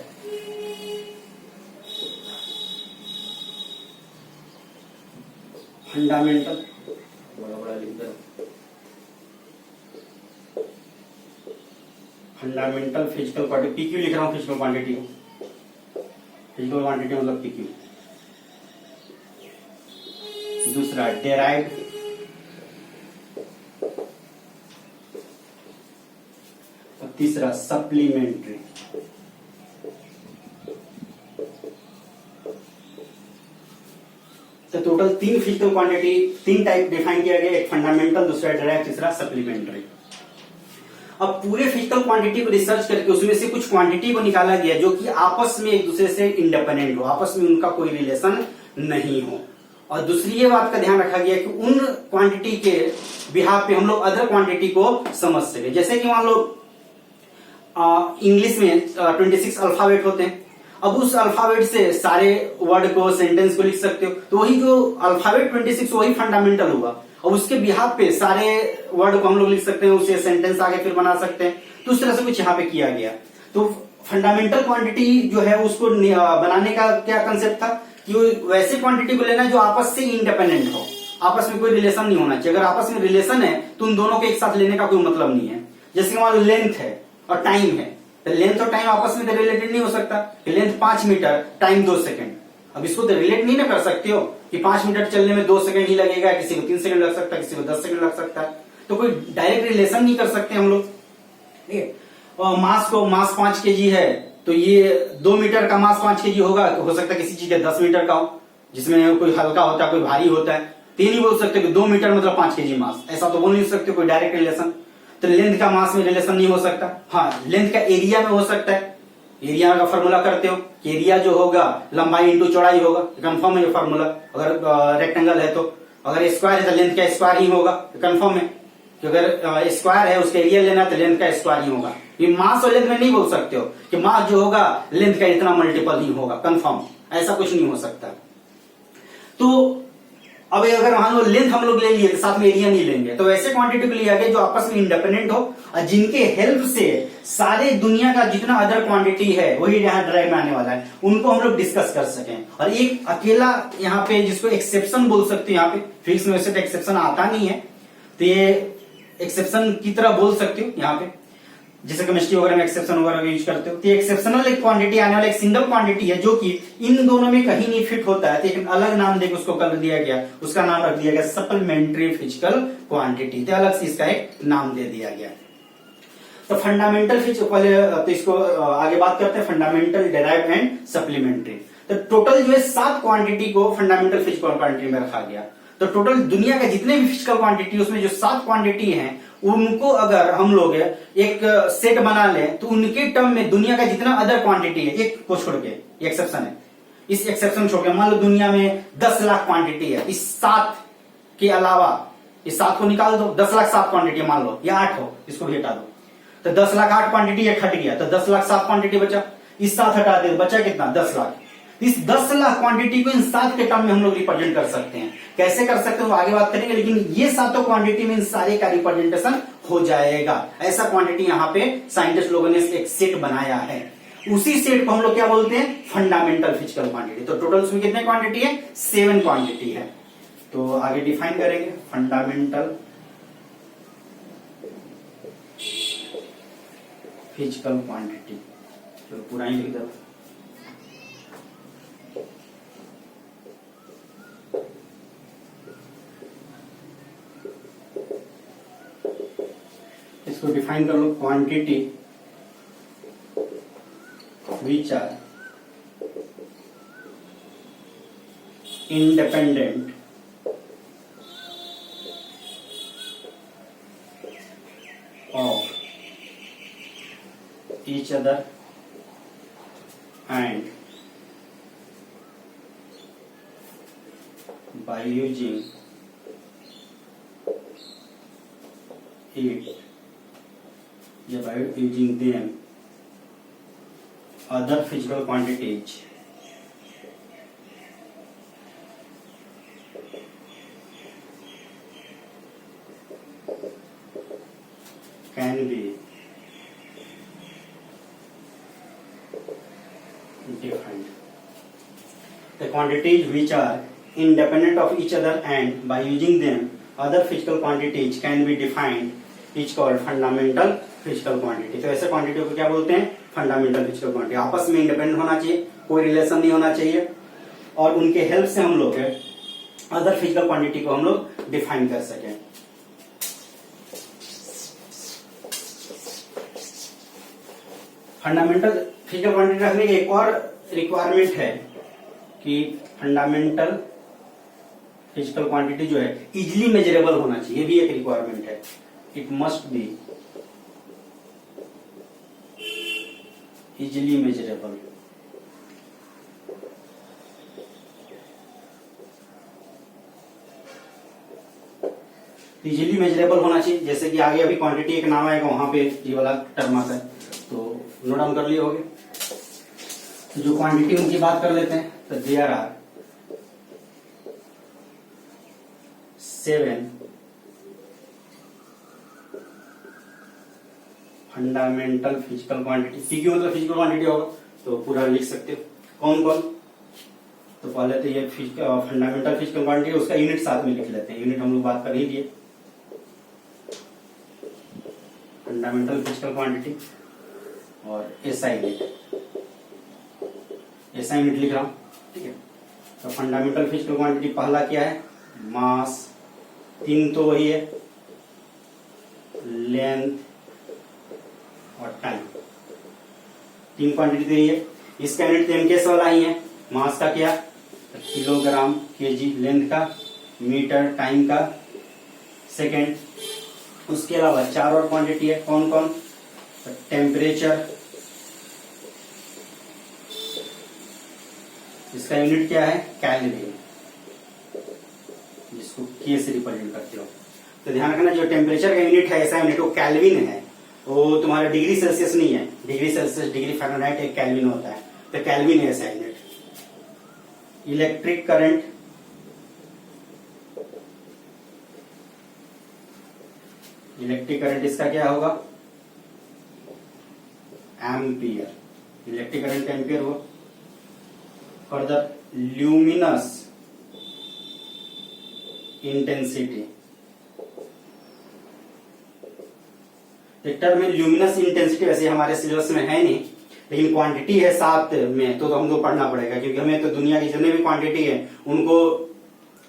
फंडामेंटल, बड़ा लिख दो, फंडामेंटल फिजिकल क्वांटिटी, पीक्यू लिख रहा हूं फिजिकल क्वांटिटी को। फिजिकल क्वांटिटी मतलब पीक्यू। दूसरा डेराइव्ड, और तीसरा सप्लीमेंट्री। तो total 3 physical quantity, 3 type define किया गया, एक फंडामेंटल, दूसरा डिराइव, तीसरा सप्लीमेंट्री। अब पूरे फिजिकल क्वांटिटी को रिसर्च करके उसमें से कुछ क्वांटिटी को निकाला गया जो कि आपस में एक दूसरे से इंडिपेंडेंट हो, आपस में उनका कोई रिलेशन नहीं हो। और दूसरी ये बात का ध्यान रखा गया कि उन क्वांटिटी के बिहाफ पे हम लोग अदर क्वांटिटी को समझ सके। जैसे कि मान लो इंग्लिश में 26 अल्फाबेट होते हैं, अब उस अल्फाबेट से सारे वर्ड को, सेंटेंस को लिख सकते हो, तो वही जो अल्फाबेट 26 वही फंडामेंटल हुआ, और उसके बिहाफ पे सारे वर्ड को हम लोग लिख सकते हैं, उसे सेंटेंस आगे फिर बना सकते हैं। तो उस तरह से कुछ यहाँ पे किया गया। तो फंडामेंटल क्वांटिटी जो है उसको बनाने का क्या कंसेप्ट था कि वैसे क्वांटिटी को लेना जो आपस से इंडिपेंडेंट हो, आपस में कोई रिलेशन नहीं होना चाहिए। अगर आपस में रिलेशन है तो उन दोनों को एक साथ लेने का कोई मतलब नहीं है। जैसे कि मान लो लेंथ है और टाइम है, तो लेंथ और टाइम आपस में रिलेटेड नहीं हो सकता। लेंथ 5 मीटर, टाइम 2 सेकंड, अब इसको तो रिलेट नहीं ना कर सकते हो कि 5 मिनट चलने में 2 सेकंड ही लगेगा, किसी को 3 सेकंड लग सकता है, किसी को 10 सेकंड लग सकता है। तो कोई डायरेक्ट रिलेशन नहीं कर सकते हम लोग। ठीक है, और मास 5 kg है, तो ये 2 मीटर का मास 5 kg होगा, तो हो सकता है किसी चीज का 10 मीटर का हो, जिसमें कोई हल्का होता है, कोई भारी होता है। तो ये नहीं बोल सकते कि 2 मीटर मतलब 5 kg मास, ऐसा तो बोल नहीं सकते कोई डायरेक्ट रिलेशन। तो लेंथ का मास में रिलेशन नहीं हो सकता। हाँ, लेंथ का एरिया में हो सकता है। एरिया का फॉर्मूला करते हो कि एरिया जो होगा लंबाई इंटू चौड़ाई होगा, कंफर्म है ये फॉर्मूला। अगर रेक्टेंगल है तो, अगर स्क्वायर है तो लेंथ का स्क्वायर ही होगा, कंफर्म है कि अगर स्क्वायर है उसका एरिया लेना है तो लेंथ का स्क्वायर ही होगा। ये मास और लेंथ में नहीं बोल सकते हो कि मास जो होगा लेंथ का इतना मल्टीपल ही होगा, कंफर्म, ऐसा कुछ नहीं हो सकता। तो अब अगर मान लो लेंथ हम लोग ले लिए तो साथ में एरिया नहीं लेंगे, तो वैसे क्वांटिटी को लिया गया जो आपस में इंडिपेंडेंट हो और जिनके हेल्प से सारे दुनिया का जितना अदर क्वांटिटी है वही यहाँ ड्राइव में आने वाला है, उनको हम लोग डिस्कस कर सकें। और एक अकेला यहाँ पे जिसको एक्सेप्शन बोल सकते हैं, यहाँ पे फिजिक्स में वैसे तो एक्सेप्शन आता नहीं है, तो ये एक्सेप्शन की तरह बोल सकते हो यहाँ पे, जैसे केमिस्ट्री वगैरह में एक्सेप्शन वगैरह यूज करते हो। तो एक्सेप्शनल एक क्वांटिटी आने वाला एक सिंगल क्वांटिटी है जो कि इन दोनों में कहीं नहीं फिट होता है, तो एक अलग नाम देकर उसको कर दिया गया, उसका नाम रख दिया गया सप्लीमेंट्री फिजिकल क्वांटिटी, तो अलग से इसका एक नाम दे दिया गया। तो फंडामेंटल फिजिकल, पहले तो इसको आगे बात करते हैं, फंडामेंटल, डिराइव एंड सप्लीमेंट्री। तो टोटल जो है 7 क्वांटिटी को फंडामेंटल फिजिकल क्वांटिटी में रखा गया। तो टोटल दुनिया के जितने भी फिजिकल क्वांटिटी उसमें जो 7 क्वांटिटी हैं उनको अगर हम लोग एक सेट बना लें तो उनके टर्म में दुनिया का जितना अदर क्वांटिटी है, एक को छोड़ के, एक्सेप्शन है, इस एक्सेप्शन छोड़ के मान लो दुनिया में 10 लाख क्वांटिटी है, इस 7 के अलावा इस 7 को निकाल दो, 10 लाख 7 क्वांटिटी मान लो, या 8 हो, इसको भी हटा दो, तो 10 लाख 8 क्वांटिटी एक हट गया, तो 10 लाख 7 क्वांटिटी बचा, इस 7 हटा दे बचा कितना, 10 लाख। इस 10 लाख क्वांटिटी को इन 7 के टर्म में हम लोग रिप्रेजेंट कर सकते हैं। कैसे कर सकते हैं वो आगे बात करेंगे, लेकिन ये 7 क्वांटिटी में इन सारे का रिप्रेजेंटेशन हो जाएगा। ऐसा क्वांटिटी यहाँ पे साइंटिस्ट लोगों ने एक सेट बनाया है, उसी सेट को हम लोग क्या बोलते हैं, फंडामेंटल फिजिकल क्वांटिटी। तो टोटल उसमें कितने क्वांटिटी है, 7 क्वांटिटी है। तो आगे डिफाइन करेंगे फंडामेंटल फिजिकल क्वांटिटी। तो पूरा ही लिख दो। इसको डिफाइन कर लो, quantity which are independent of each other and by using it, by using them, other physical quantities can be defined. The quantities which are independent of each other and by using them other physical quantities can be defined, each called fundamental physical quantity. तो ऐसे quantity को क्या बोलते हैं, fundamental physical quantity. आपस में independent होना चाहिए, कोई रिलेशन नहीं होना चाहिए, और उनके हेल्प से हम लोग अदर फिजिकल क्वांटिटी को हम लोग डिफाइन कर सकें। फंडामेंटल फिजिकल क्वांटिटी रखने की एक और रिक्वायरमेंट है कि फंडामेंटल फिजिकल क्वांटिटी जो है इजिली मेजरेबल होना चाहिए, ये भी एक रिक्वायरमेंट है। It must be easily measurable. Easily measurable होना चाहिए, जैसे कि आगे अभी क्वांटिटी एक नाम आएगा वहां पे ये वाला टर्म आता है, तो नोट डाउन कर लिए होगे। तो जो क्वांटिटी उनकी बात कर लेते हैं, तो there are 7 fundamental physical quantity. PQ मतलब फिजिकल क्वांटिटी होगा, तो पूरा लिख सकते हो कौन कौन। तो पहले तो ये फंडामेंटल फिजिकल क्वांटिटी, उसका यूनिट साथ में लिख लेते हैं, यूनिट हम लोग बात कर ही दिए। फंडामेंटल फिजिकल क्वांटिटी और एसआई यूनिट, एसआई यूनिट लिख रहा हूं, ठीक है। तो फंडामेंटल फिजिकल क्वांटिटी पहला क्या है, मास, 3 तो वही है, लेंथ और टाइम, 3 क्वांटिटी तो यही है। इसका यूनिट एमकेएस वाला ही है। मास का क्या, किलोग्राम, केजी, लेंथ का मीटर, टाइम का सेकेंड। उसके अलावा 4 और क्वांटिटी है, कौन कौन, टेम्परेचर, इसका यूनिट क्या है, कैलोरी, जिसको के से रिप्रेजेंट करते हो। तो ध्यान रखना जो टेम्परेचर का यूनिट है, ऐसा यूनिट वो कैल्विन है, वो तुम्हारा डिग्री सेल्सियस नहीं है। डिग्री सेल्सियस, डिग्री फ़ारेनहाइट एक कैल्विन होता है, तो कैल्विन है ऐसा unit. Electric current, electric current इसका क्या होगा, एम्पियर, इलेक्ट्रिक करंट एम्पियर हो। फर्दर ल्यूमिनस इंटेंसिटी, टर्म में ल्यूमिनस इंटेंसिटी वैसे हमारे सिलेबस में है नहीं, लेकिन क्वांटिटी है 7 में, तो हमको पढ़ना पड़ेगा, क्योंकि हमें तो दुनिया की जितने भी क्वांटिटी है उनको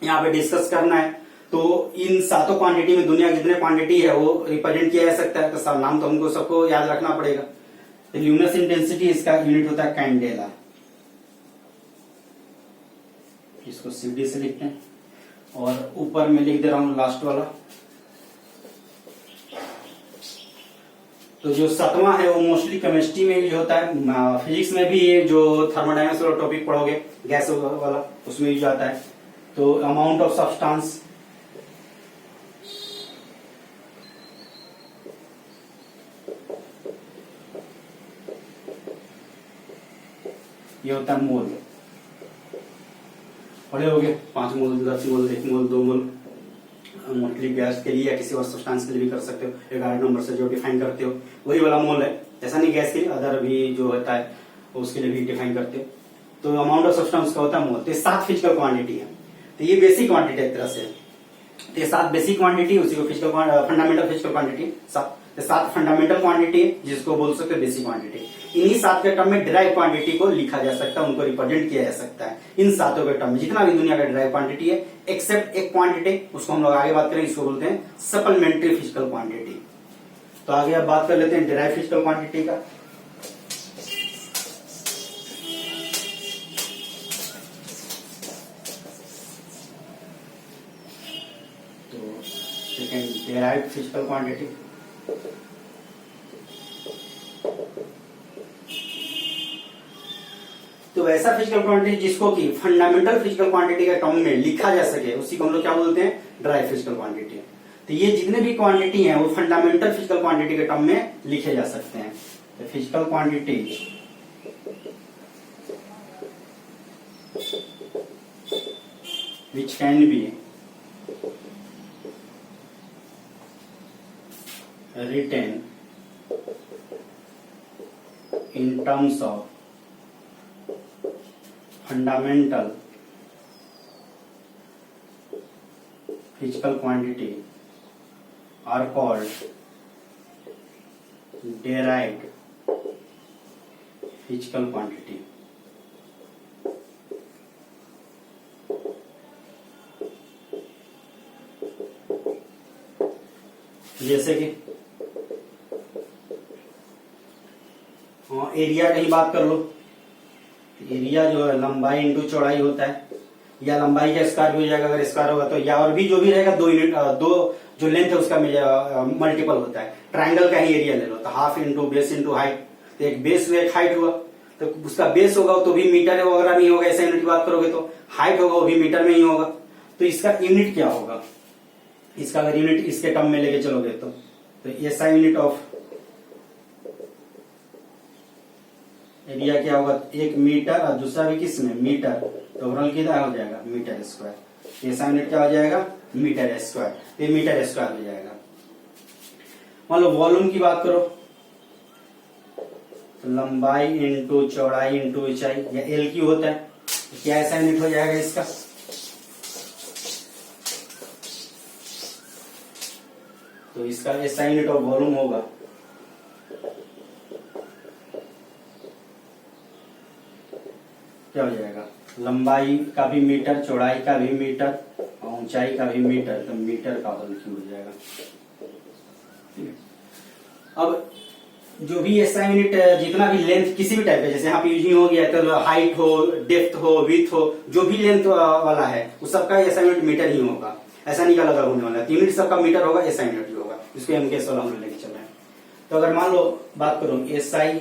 यहाँ पे डिस्कस करना है। तो इन 7 क्वांटिटी में दुनिया की जितने क्वांटिटी है वो रिप्रेजेंट किया जा सकता है, तो सब नाम तो हमको सबको याद रखना पड़ेगा। तो ल्यूमिनस इंटेंसिटी इसका यूनिट होता है कैंडेला, इसको सीडी से लिखते हैं। और ऊपर में लिख दे रहा हूं लास्ट वाला। तो जो 7वां है वो मोस्टली केमिस्ट्री में यूज होता है, फिजिक्स में भी ये जो थर्मोडायनामिक्स वाला टॉपिक पढ़ोगे गैस वाला, उसमें यूज आता है। तो अमाउंट ऑफ सब्सटेंस, ये होता है मोल, पढ़े होगे 5 मोल, 10 मोल, 1 मोल, 2 मोल। मोस्टली गैस के लिए या किसी और सब्सटेंस के लिए भी कर सकते हो, 11 नंबर से जो डिफाइन करते हो वही वाला मोल है। ऐसा नहीं गैस के लिए, अदर भी जो होता है उसके लिए भी डिफाइन करते हो। तो अमाउंट ऑफ सब्सटेंस का होता है मोल। तो 7 फिजिकल क्वांटिटी है, तो ये बेसिक क्वांटिटी एक तरह से। तो 7 बेसिक क्वांटिटी, उसी को physical fundamental physical quantity 7 fundamental quantity है, जिसको बोल सकते हो बेसिक क्वांटिटी। इन्हीं 7 के टर्म में डिराइव क्वांटिटी को लिखा जा सकता है, उनको रिप्रेजेंट किया जा सकता है इन 7 के टर्म में। जितना भी दुनिया का डिराइव क्वांटिटी है एक्सेप्ट एक क्वांटिटी, उसको हम लोग आगे बात करेंगे, इसको बोलते हैं सप्लीमेंट्री फिजिकल क्वांटिटी। तो आगे अब बात कर लेते हैं डिराइव फिजिकल क्वांटिटी का। तो सेकेंड डिराइव फिजिकल क्वांटिटी, तो वैसा फिजिकल क्वांटिटी जिसको कि फंडामेंटल फिजिकल क्वांटिटी के टर्म में लिखा जा सके, उसी को हम लोग क्या बोलते हैं, ड्राई फिजिकल क्वांटिटी। तो ये जितने भी क्वांटिटी हैं वो फंडामेंटल फिजिकल क्वांटिटी के टर्म में लिखे जा सकते हैं। तो physical quantity which can be written in terms of fundamental physical quantity are called derived physical quantity. जैसे कि एरिया की बात कर लो, एरिया जो है लंबाई इंटू चौड़ाई होता है। या लंबाई का स्क्वायर भी हो जाएगा अगर स्क्वायर होगा तो, या और भी जो भी रहेगा 2 यूनिट, 2 जो लेंथ है उसका मल्टीपल होता है। ट्राइंगल का ही एरिया ले लो तो half into base into height, तो एक बेस हुआ एक हाइट हुआ, तो उसका बेस होगा तो भी मीटर वगैरह नहीं होगा, ऐसा यूनिट की बात करोगे तो हाइट होगा वो भी मीटर में ही होगा। तो इसका यूनिट क्या होगा, इसका अगर यूनिट इसके टर्म में लेके चलोगे तो एसआई यूनिट ऑफ एरिया क्या होगा, 1 मीटर और दूसरा भी किस में मीटर, तो ओवरऑल कितना हो जाएगा मीटर स्क्वायर। एसआई यूनिट क्या हो जाएगा मीटर स्क्वायर, तो ये मीटर स्क्वायर हो जाएगा। मान लो वॉल्यूम की बात करो तो लंबाई इंटू चौड़ाई इंटू ऊंचाई, या एल क्यू होता है, तो क्या ऐसा यूनिट हो जाएगा इसका, तो इसका ऐसा यूनिट ऑफ वॉल्यूम होगा क्या हो जाएगा, लंबाई का भी मीटर, चौड़ाई का भी मीटर और ऊंचाई का भी मीटर, तो मीटर का होल क्यू हो जाएगा। अब जो भी ऐसा यूनिट जितना भी लेंथ किसी भी टाइप का, जैसे यहाँ पे यूजिंग हो गया तो हाइट हो, डेप्थ हो, विड्थ हो, जो भी लेंथ वाला है उस सबका ऐसा यूनिट मीटर ही होगा, ऐसा नहीं अलग होने वाला, यूनिट सबका मीटर होगा, ऐसा यूनिट ही होगा, इसको हम केस वाला हम लेके चल रहे हैं। तो अगर मान लो बात करो एसआई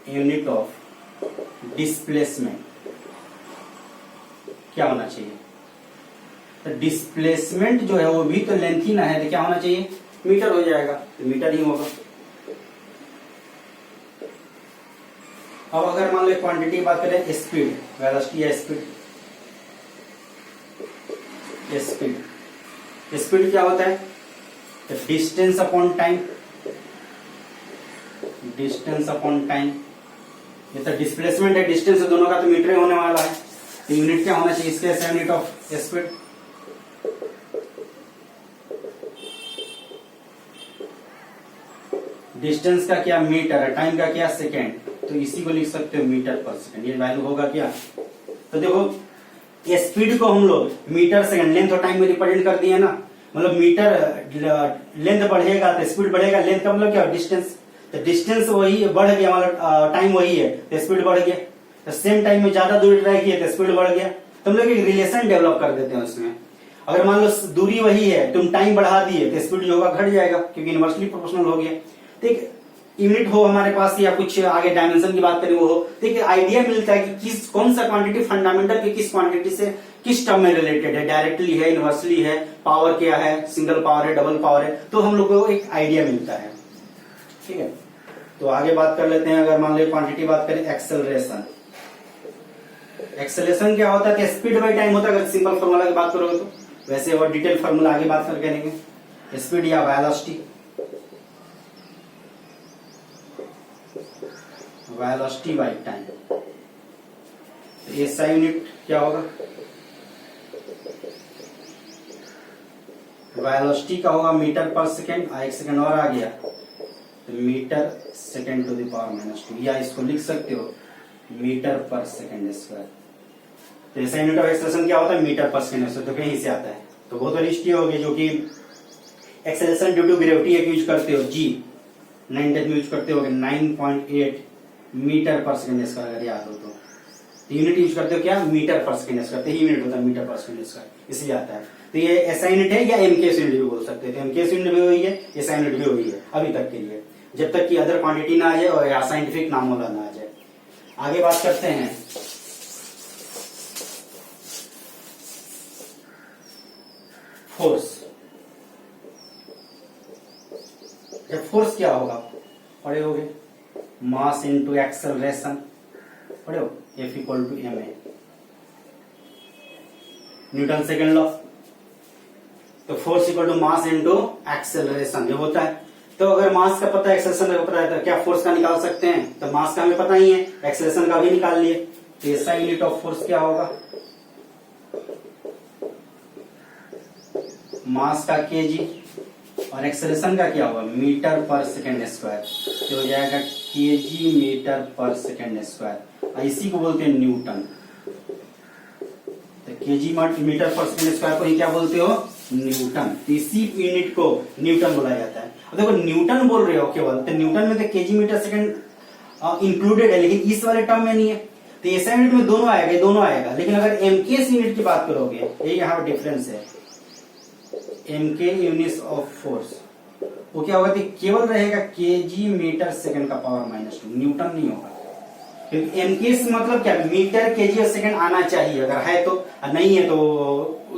यूनिट ऑफ डिस्प्लेसमेंट क्या होना चाहिए, तो डिस्प्लेसमेंट जो है वो भी तो लेंथ ही ना है, तो क्या होना चाहिए मीटर हो जाएगा, तो मीटर ही होगा। अब अगर मान लो क्वांटिटी की बात करें, स्पीड, वेलोसिटी या स्पीड, स्पीड क्या होता है, तो distance upon time, distance upon time, ये तो डिस्प्लेसमेंट है, डिस्टेंस दोनों का तो मीटर होने वाला है, तो यूनिट क्या होना चाहिए इसके, यूनिट ऑफ स्पीड, डिस्टेंस का क्या मीटर है, टाइम का क्या सेकेंड, तो इसी को लिख सकते हो मीटर पर सेकेंड, ये वैल्यू होगा क्या। तो देखो स्पीड को हम लोग मीटर सेकेंड, लेंथ और टाइम में रिप्रेजेंट कर दिए ना, मतलब मीटर लेंथ बढ़ेगा तो स्पीड बढ़ेगा, लेंथ का मतलब क्या डिस्टेंस, तो डिस्टेंस वही बढ़ गया, मतलब टाइम वही है तो स्पीड बढ़ गया, तो सेम टाइम में ज्यादा दूरी रहेगी तो स्पीड बढ़ गया, तो हम लोग एक रिलेशन डेवलप कर देते हैं उसमें। अगर मान लो दूरी वही है, तुम टाइम बढ़ा दिए तो स्पीड जो होगा घट जाएगा, क्योंकि इनवर्सली प्रोपोर्शनल हो गया। तो एक यूनिट हो हमारे पास या कुछ आगे डायमेंशन की बात करें वो हो, तो एक आइडिया मिलता है कि किस कौन सा क्वांटिटी फंडामेंटल की किस क्वांटिटी से किस टर्म में रिलेटेड है, डायरेक्टली है, इनवर्सली है, पावर क्या है, सिंगल पावर है, डबल पावर है, तो हम लोग को एक आइडिया मिलता है। ठीक है, तो आगे बात कर लेते हैं। अगर मान लो क्वांटिटी बात करें, एक्सेलरेशन, एक्सेलरेशन क्या होता है, स्पीड बाई टाइम होता है अगर सिंपल फॉर्मूला की बात करोगे तो, वैसे और डिटेल फॉर्मूला आगे बात करके करेंगे। स्पीड या velocity, velocity by time, SI unit क्या होगा, वेलोसिटी का होगा मीटर पर सेकेंड, एक सेकेंड और आ गया तो metre second to the power -2, या इसको लिख सकते हो मीटर पर सेकेंड स्क्वायर। तो ऐसा यूनिट ऑफ एक्सेलरेशन क्या होता है, मीटर पर सेकेंड स्क्वायर, तो कहीं से आता है, तो बहुत बड़ी हिस्ट्री होगी जो कि एक्सेलरेशन ड्यू टू ग्रेविटी एक यूज करते हो, जी 9 में यूज करते हो 9.8 मीटर पर सेकेंड स्क्वायर, अगर याद हो तो यूनिट यूज करते हो क्या, मीटर पर सेकेंड स्क्वायर, तो यूनिट होता है मीटर पर सेकेंड स्क्वायर, इसलिए आता है। तो ये ऐसा यूनिट है या एमकेएस यूनिट भी बोल सकते हैं, एमकेएस यूनिट भी हुई है, ऐसा यूनिट भी हुई है अभी तक के लिए, जब तक कि अदर क्वांटिटी ना आ जाए और या साइंटिफिक नामोला ना आ जाए। आगे बात करते हैं, फोर्स। जब फोर्स क्या होगा पढ़े होगे, मास इंटू एक्सेलरेशन, पढ़े हो, F equal to ma, Newton second law. तो force equal to mass into acceleration ये होता है। तो अगर मास का पता है, एक्सेलरेशन का पता है, तो क्या फोर्स का निकाल सकते हैं, तो मास का हमें पता ही है, एक्सेलरेशन का भी निकाल लिए। तो ऐसा यूनिट ऑफ फोर्स क्या होगा, मास का केजी और एक्सेलरेशन का क्या होगा, मीटर पर सेकेंड स्क्वायर, तो हो जाएगा केजी मीटर पर सेकेंड स्क्वायर, इसी को बोलते हैं न्यूटन। तो केजी मीटर पर सेकेंड स्क्वायर को ही क्या बोलते हो, न्यूटन। इसी यूनिट को न्यूटन बोला जाता है। अब देखो न्यूटन बोल रहे हो केवल, तो न्यूटन में तो केजी मीटर सेकेंड इंक्लूडेड है, लेकिन इस वाले टर्म में नहीं है। तो एसआई यूनिट में दोनों आएगा, दोनों आएगा। लेकिन अगर एमकेएस यूनिट की बात करोगे, ये यहाँ डिफरेंस है, एमके यूनिट्स ऑफ फोर्स, वो क्या होगा, केवल रहेगा केजी मीटर सेकंड का पावर -2, न्यूटन नहीं होगा। क्योंकि एमकेएस मतलब क्या, मीटर केजी और सेकंड आना चाहिए, अगर है तो, नहीं है तो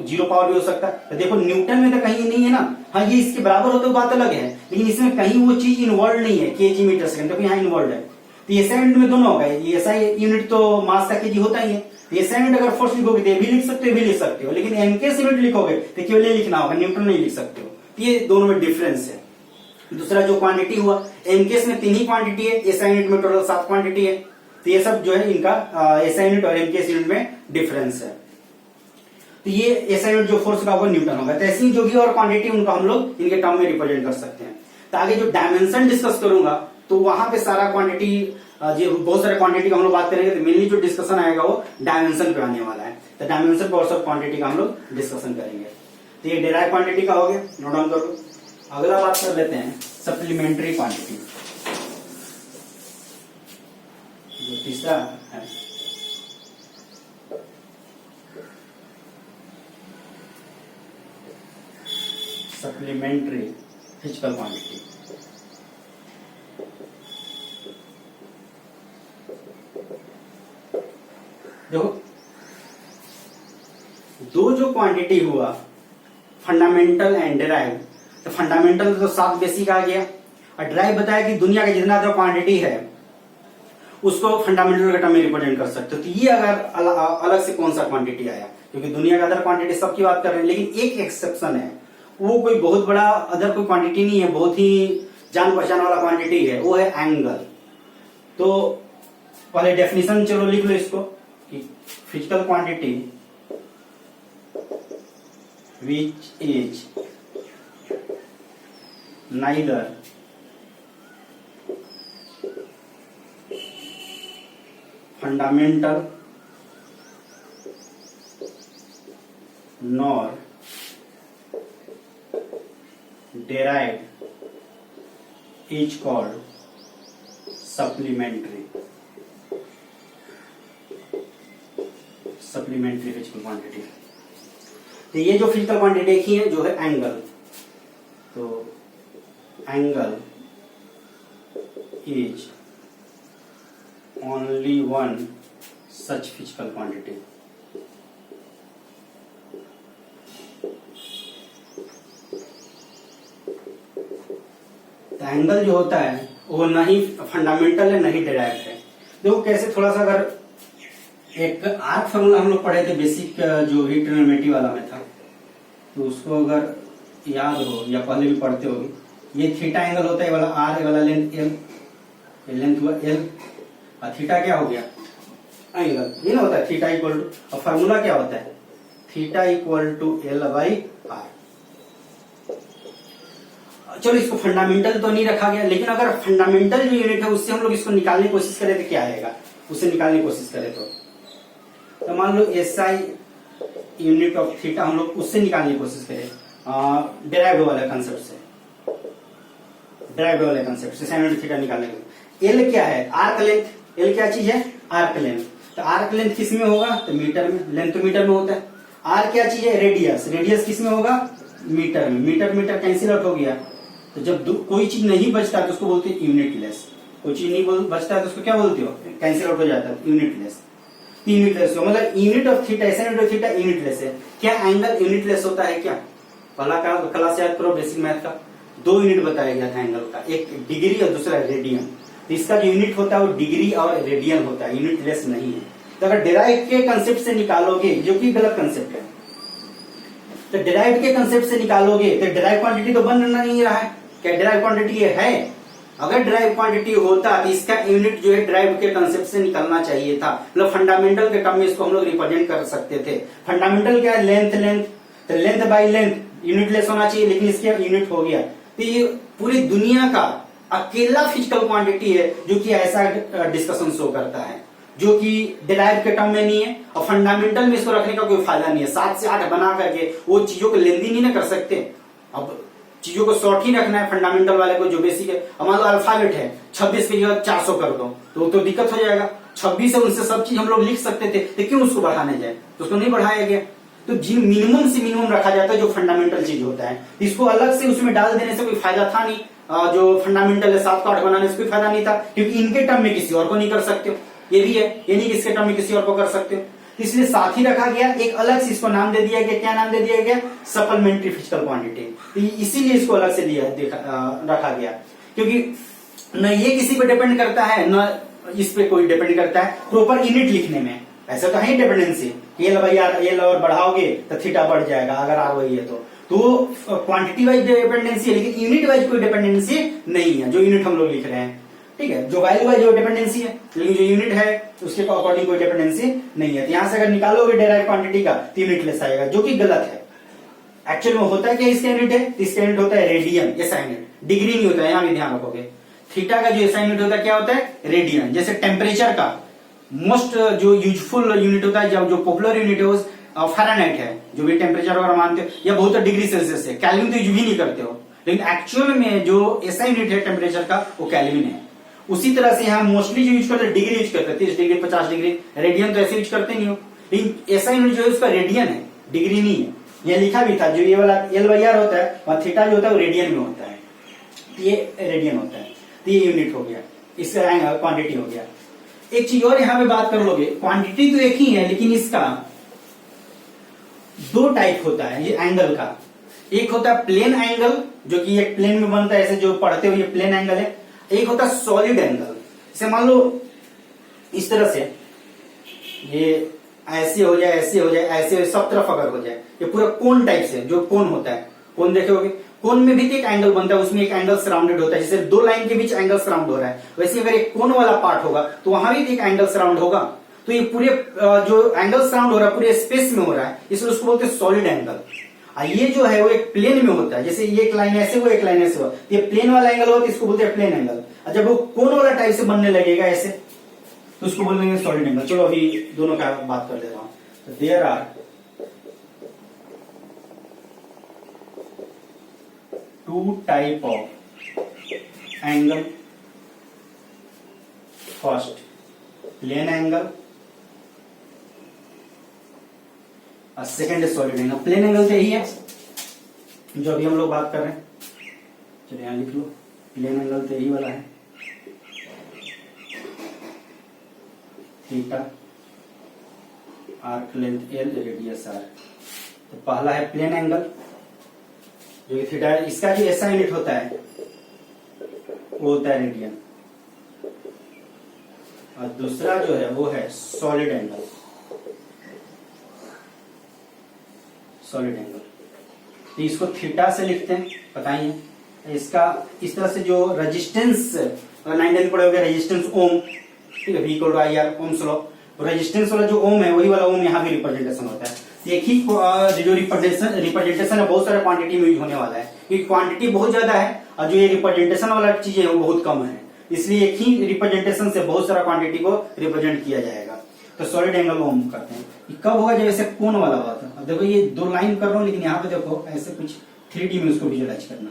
0 पावर भी हो सकता है। तो देखो न्यूटन में तो कहीं नहीं है ना, हाँ ये इसके बराबर हो तो बात अलग है, लेकिन इसमें कहीं वो चीज इन्वॉल्व नहीं है, केजी मीटर सेकंड, तो यहाँ इन्वॉल्व है। तो एसआई यूनिट में दोनों होगा, एसआई यूनिट तो मास का केजी होता ही है। एसआई यूनिट अगर फोर्स लिखोगे तो ये भी लिख सकते हो, भी लिख सकते हो, लेकिन एमकेएस यूनिट लिखोगे तो केवल ये लिखना होगा, न्यूटन नहीं लिख सकते हो। ये दोनों में डिफरेंस है। दूसरा जो क्वांटिटी हुआ, एमकेएस में 3 ही क्वांटिटी है, एसआई यूनिट में टोटल 7 क्वांटिटी है। तो ये सब जो है इनका एसआई यूनिट और एमकेएस यूनिट में डिफरेंस है। तो ये एसआई यूनिट जो फोर्स का वो न्यूटन होगा। तो ऐसी जो भी और क्वांटिटी उनको हम लोग इनके टर्म में रिप्रेजेंट कर सकते हैं। तो आगे जो डायमेंशन डिस्कस करूंगा तो वहां पे सारा क्वांटिटी, जो बहुत सारे क्वांटिटी का हम लोग बात करेंगे, तो मेनली जो डिस्कशन आएगा वो डायमेंशन पे आने वाला है। तो डायमेंशन पे और सब क्वांटिटी का हम लोग डिस्कशन करेंगे। तो ये डेराइव क्वांटिटी का हो गया, नोट डाउन करो। अगला बात कर लेते हैं सप्लीमेंट्री क्वांटिटी, जो तीसरा है। सप्लीमेंट्री फिजिकल क्वांटिटी, देखो दो जो क्वांटिटी हुआ, फंडामेंटल एंड डिराइव। तो फंडामेंटल तो 7 बेसिक आ गया, और डिराइव बताया कि दुनिया का जितना जो क्वांटिटी है उसको फंडामेंटल के टर्म में रिप्रेजेंट कर सकते हो। तो ये अगर अलग से कौन सा क्वांटिटी आया, क्योंकि दुनिया का अदर क्वांटिटी सबकी बात कर रहे हैं, लेकिन एक एक्सेप्शन है, वो कोई बहुत बड़ा अदर कोई क्वांटिटी नहीं है, बहुत ही जान पहचान वाला क्वांटिटी है, वो है एंगल। तो पहले डेफिनेशन चलो लिख लो इसको, कि physical quantity which is neither fundamental nor derived is called supplementary physical quantity. तो ये जो फिजिकल क्वांटिटी देखी है जो है एंगल, तो angle is only one such physical quantity. तो एंगल जो होता है वो ना ही फंडामेंटल है ना ही डिराइव्ड है। देखो कैसे, थोड़ा सा अगर एक आर्क फॉर्मूला हम लोग पढ़े थे बेसिक, जो भी ट्रिग्नोमेट्री वाला में था, तो उसको अगर याद हो या पहले भी पढ़ते हो, ये थीटा एंगल होता है, वाला आर, ये वाला लेंथ एल, लेंथ हुआ एल, और थीटा क्या हो गया एंगल, ये ना होता है थीटा इक्वल टू, और फॉर्मूला क्या होता है theta equal to L by R. चलो इसको फंडामेंटल तो नहीं रखा गया, लेकिन अगर फंडामेंटल जो यूनिट है उससे हम लोग इसको निकालने की कोशिश करें तो क्या आएगा, उससे निकालने की कोशिश करें तो मान लो एसआई यूनिट ऑफ थीटा हम लोग उससे निकालने की कोशिश करें डिराइव्ड वाले कंसेप्ट से, डिराइव्ड वाले कंसेप्ट से साइन थीटा निकालने के। एल क्या है, आर्क लेंथ। एल क्या चीज है, आर्क लेंथ। तो आर्क लेंथ किस में होगा, तो मीटर में, लेंथ तो मीटर में होता है। आर क्या चीज है, रेडियस। रेडियस किस में होगा, मीटर में। मीटर मीटर कैंसिल आउट हो गया। तो जब कोई चीज नहीं बचता तो उसको बोलते हैं यूनिटलेस। कोई चीज नहीं बचता है तो उसको क्या बोलते हो, कैंसिल आउट हो जाता है, यूनिटलेस। यूनिटलेस हो मतलब यूनिट ऑफ थीटा, ऐसा यूनिट ऑफ थीटा यूनिटलेस है। क्या एंगल यूनिटलेस होता है क्या, पहला क्लास याद करो बेसिक मैथ का, 2 यूनिट बताया गया था एंगल का, एक डिग्री और दूसरा रेडियन। तो इसका जो यूनिट होता है वो डिग्री और रेडियन होता है, यूनिटलेस नहीं है। तो अगर डिराइव के कंसेप्ट से निकालोगे, जो कि गलत कंसेप्ट है, तो डिराइव के कंसेप्ट से निकालोगे तो डिराइव क्वांटिटी तो बन नहीं रहा है। क्या डिराइव क्वांटिटी है, अगर डिराइव क्वांटिटी होता तो इसका यूनिट जो है डिराइव के कंसेप्ट से निकलना चाहिए था। मतलब फंडामेंटल के टर्म में इसको हम लोग रिप्रेजेंट कर सकते थे। फंडामेंटल क्या है, लेंथ लेंथ, तो लेंथ बाई लेंथ यूनिटलेस होना चाहिए, लेकिन इसके यूनिट हो गया। तो ये पूरी दुनिया का अकेला फिजिकल क्वांटिटी है जो कि ऐसा डिस्कशन शो करता है, जो कि डिराइव के टर्म में नहीं है, और फंडामेंटल में इसको रखने का कोई फायदा नहीं है। 7 से 8 बना करके वो चीजों को लेंदी नहीं ना कर सकते। अब चीजों को शॉर्ट ही रखना है फंडामेंटल वाले को, जो बेसिक है। अब मान लो अल्फाबेट है, 26 की जगह 400 कर दो तो दिक्कत हो जाएगा। 26 है, उनसे सब चीज हम लोग लिख सकते थे, तो क्यों उसको बढ़ाने जाए, तो उसको नहीं बढ़ाया गया। तो जी मिनिमम से मिनिमम रखा जाता है जो फंडामेंटल चीज होता है, इसको अलग से उसमें डाल देने से कोई फायदा था नहीं। जो फंडामेंटल है 7 को 8 बनाने से कोई फायदा नहीं था, क्योंकि इनके टर्म में किसी और को नहीं कर सकते हो, ये भी है, ये नहीं कि इसके टर्म में किसी और को कर सकते हो, इसलिए साथ ही रखा गया। एक अलग से इसको नाम दे दिया गया, क्या नाम दे दिया गया, सप्लीमेंट्री फिजिकल क्वांटिटी, इसीलिए इसको अलग से रखा गया, क्योंकि न ये किसी पे डिपेंड करता है न इस पे कोई डिपेंड करता है प्रॉपर यूनिट लिखने में। ऐसा तो है डिपेंडेंसी, ये और बढ़ाओगे तो थीटा बढ़ जाएगा अगर आ वही है तो क्वांटिटी वाइज डिपेंडेंसी है, लेकिन यूनिट वाइज कोई डिपेंडेंसी नहीं है, जो यूनिट हम लोग लिख रहे हैं, ठीक है। जो वैल्यू वाइज जो डिपेंडेंसी है, लेकिन जो यूनिट है उसके अकॉर्डिंग कोई डिपेंडेंसी नहीं है। तो यहां से अगर निकालोगे डेराइव क्वांटिटी का तो यूनिट लेस आएगा, जो कि गलत है। एक्चुअल में होता है क्या, इसका यूनिट है, इसका यूनिट होता है रेडियन, ऐसा यूनिट, डिग्री नहीं होता है, यहां भी ध्यान रखोगे। थीटा का जो ऐसा यूनिट होता है क्या होता है, रेडियन। जैसे टेम्परेचर का मोस्ट जो यूजफुल यूनिट होता है, जो पॉपुलर यूनिट है वो फ़ारेनहाइट है, जो भी टेम्परेचर वगैरह मानते हो, या बहुत डिग्री सेल्सियस है। केल्विन तो यूज भी नहीं करते हो, लेकिन एक्चुअल में जो ऐसा यूनिट है टेम्परेचर का वो केल्विन है। उसी तरह से यहाँ मोस्टली जो यूज करते हैं डिग्री यूज करते हैं, 30 डिग्री 50 डिग्री, रेडियन तो ऐसे यूज करते नहीं हो, लेकिन ऐसा यूनिट जो है उसका रेडियन है, डिग्री नहीं है। यह लिखा भी था, जो ये वाला L/R होता है वहां थीटा जो होता है वो रेडियन में होता है, ये रेडियन होता है, तो ये यूनिट हो गया, इसका क्वांटिटी हो गया। एक चीज और यहाँ पे बात कर लोगे, क्वांटिटी तो एक ही है, लेकिन इसका 2 टाइप होता है ये एंगल का। एक होता है प्लेन एंगल, जो कि एक प्लेन में बनता है, ऐसे जो पढ़ते हो ये प्लेन एंगल है। एक होता है सॉलिड एंगल, जैसे मान लो इस तरह से, ये ऐसे हो जाए, ऐसे हो जाए, ऐसे सब तरफ अगर हो जाए, ये पूरा कोन टाइप से, जो कोन होता है, कोन देखे होगे, कोन में भी एक एंगल बनता है, उसमें एक एंगल सराउंडेड होता है, जैसे 2 लाइन के बीच एंगल सराउंड हो रहा है, वैसे अगर एक कोन वाला पार्ट होगा तो वहां भी एक एंगल सराउंड होगा। तो ये पूरे जो एंगल सराउंड हो रहा है पूरे स्पेस में हो रहा है, इसलिए उसको बोलते हैं सॉलिड एंगल। ये जो है वो एक प्लेन में होता है, जैसे ये एक लाइन ऐसे हुआ, एक लाइन ऐसे हुआ, ये प्लेन वाला एंगल होता है, इसको बोलते हैं प्लेन एंगल। और जब वो कोन वाला टाइप से बनने लगेगा ऐसे, तो उसको बोलेंगे सॉलिड एंगल। चलो अभी दोनों का बात कर ले रहा हूं। तो there are 2 type of angle, first plane angle और second solid angle. Plane angle तो यही है जो अभी हम लोग बात कर रहे हैं, चलिए यहां लिख लो, प्लेन एंगल तो यही वाला है, theta, arc length L, radius R। तो पहला है प्लेन एंगल जो कि थीटा है, इसका जो ऐसा यूनिट होता है वो होता है रेडियन, और दूसरा जो है वो है सॉलिड एंगल, सॉलिड एंगल। तो इसको थीटा से लिखते हैं, पता ही है। इसका इस तरह से जो रेजिस्टेंस, अगर 9 पड़े हो गया रेजिस्टेंस ओम, ठीक है, V/IR ओम्स लॉ, रेजिस्टेंस वाला जो ओम है वही वाला ओम यहाँ भी रिप्रेजेंटेशन होता है। एक ही जो रिप्रेजेंटेशन है बहुत सारे क्वांटिटी में यूज होने वाला है, क्योंकि क्वांटिटी बहुत ज्यादा है और जो ये रिप्रेजेंटेशन वाला चीज है वो बहुत कम है, इसलिए एक ही रिप्रेजेंटेशन से बहुत सारा क्वांटिटी को रिप्रेजेंट किया जाएगा। तो सॉलिड एंगल ओम करते हैं। ये कब होगा, जब ऐसे कोन वाला हुआ था। अब देखो ये 2 लाइन कर रहा हूं, लेकिन यहाँ पे देखो ऐसे कुछ 3D में उसको विजुअलाइज करना,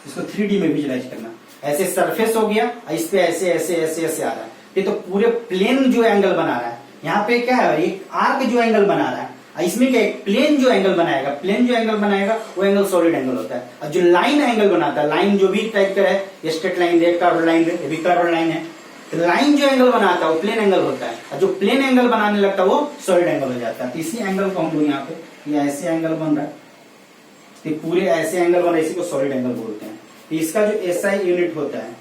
इसको 3D में विजुअलाइज करना। ऐसे सरफेस हो गया, इस पे ऐसे ऐसे ऐसे ऐसे आ रहा है, ये तो पूरे प्लेन जो एंगल बना रहा है। यहाँ पे क्या है, एक आर्क जो एंगल बना रहा है, इसमें क्या एक प्लेन जो एंगल बनाएगा, प्लेन जो एंगल बनाएगा वो एंगल सॉलिड एंगल होता है। और जो लाइन एंगल बनाता है, लाइन जो भी टाइप का है, स्ट्रेट लाइन है, कर्व लाइन है, भी कर्व लाइन है, तो लाइन जो एंगल बनाता है वो प्लेन एंगल होता है, और जो प्लेन एंगल बनाने लगता है वो सॉलिड एंगल हो जाता है। तो इसी एंगल को हम लोग यहाँ पे, ये ऐसे एंगल बन रहा है, तो पूरे ऐसे एंगल बन रहा है, इसी को सॉलिड एंगल बोलते हैं। तो इसका जो एसआई यूनिट होता है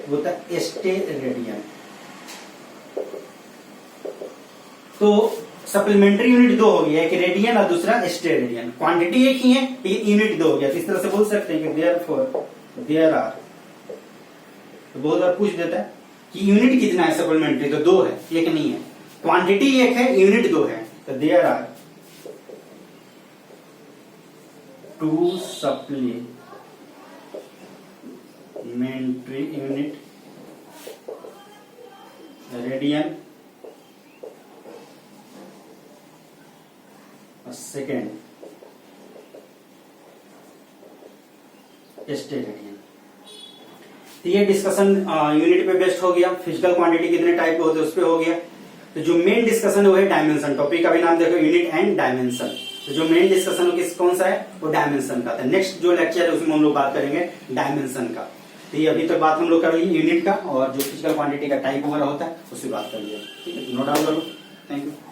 वो होता है स्टेरेडियन। तो सप्लीमेंट्री यूनिट 2 हो गया, एक रेडियन और दूसरा स्टेरेडियन। क्वांटिटी एक ही है लेकिन यूनिट 2 हो गया। तो इस तरह से बोल सकते हैं कि देयर आर, तो बहुत बार पूछ देता है कि यूनिट कितना है सप्लीमेंट्री, तो 2 है, एक नहीं है। क्वांटिटी एक है, यूनिट 2 है, तो there are 2 supplementary unit, radian और सेकेंड स्टेरेडियन। तो ये डिस्कशन यूनिट पे बेस्ड हो गया, फिजिकल क्वांटिटी कितने टाइप के होते हैं उस पे हो गया। तो जो मेन डिस्कशन है वो है डायमेंशन, टॉपिक का भी नाम देखो यूनिट एंड डायमेंशन। तो जो मेन डिस्कशन कौन सा है वो डायमेंशन का था। नेक्स्ट जो लेक्चर है उसमें हम लोग बात करेंगे डायमेंशन का। तो ये अभी तक बात हम लोग कर ली यूनिट का, और जो फिजिकल क्वांटिटी का टाइप वगैरह होता है उससे बात कर लिया। ठीक है, नोट डाउन करो। Thank you.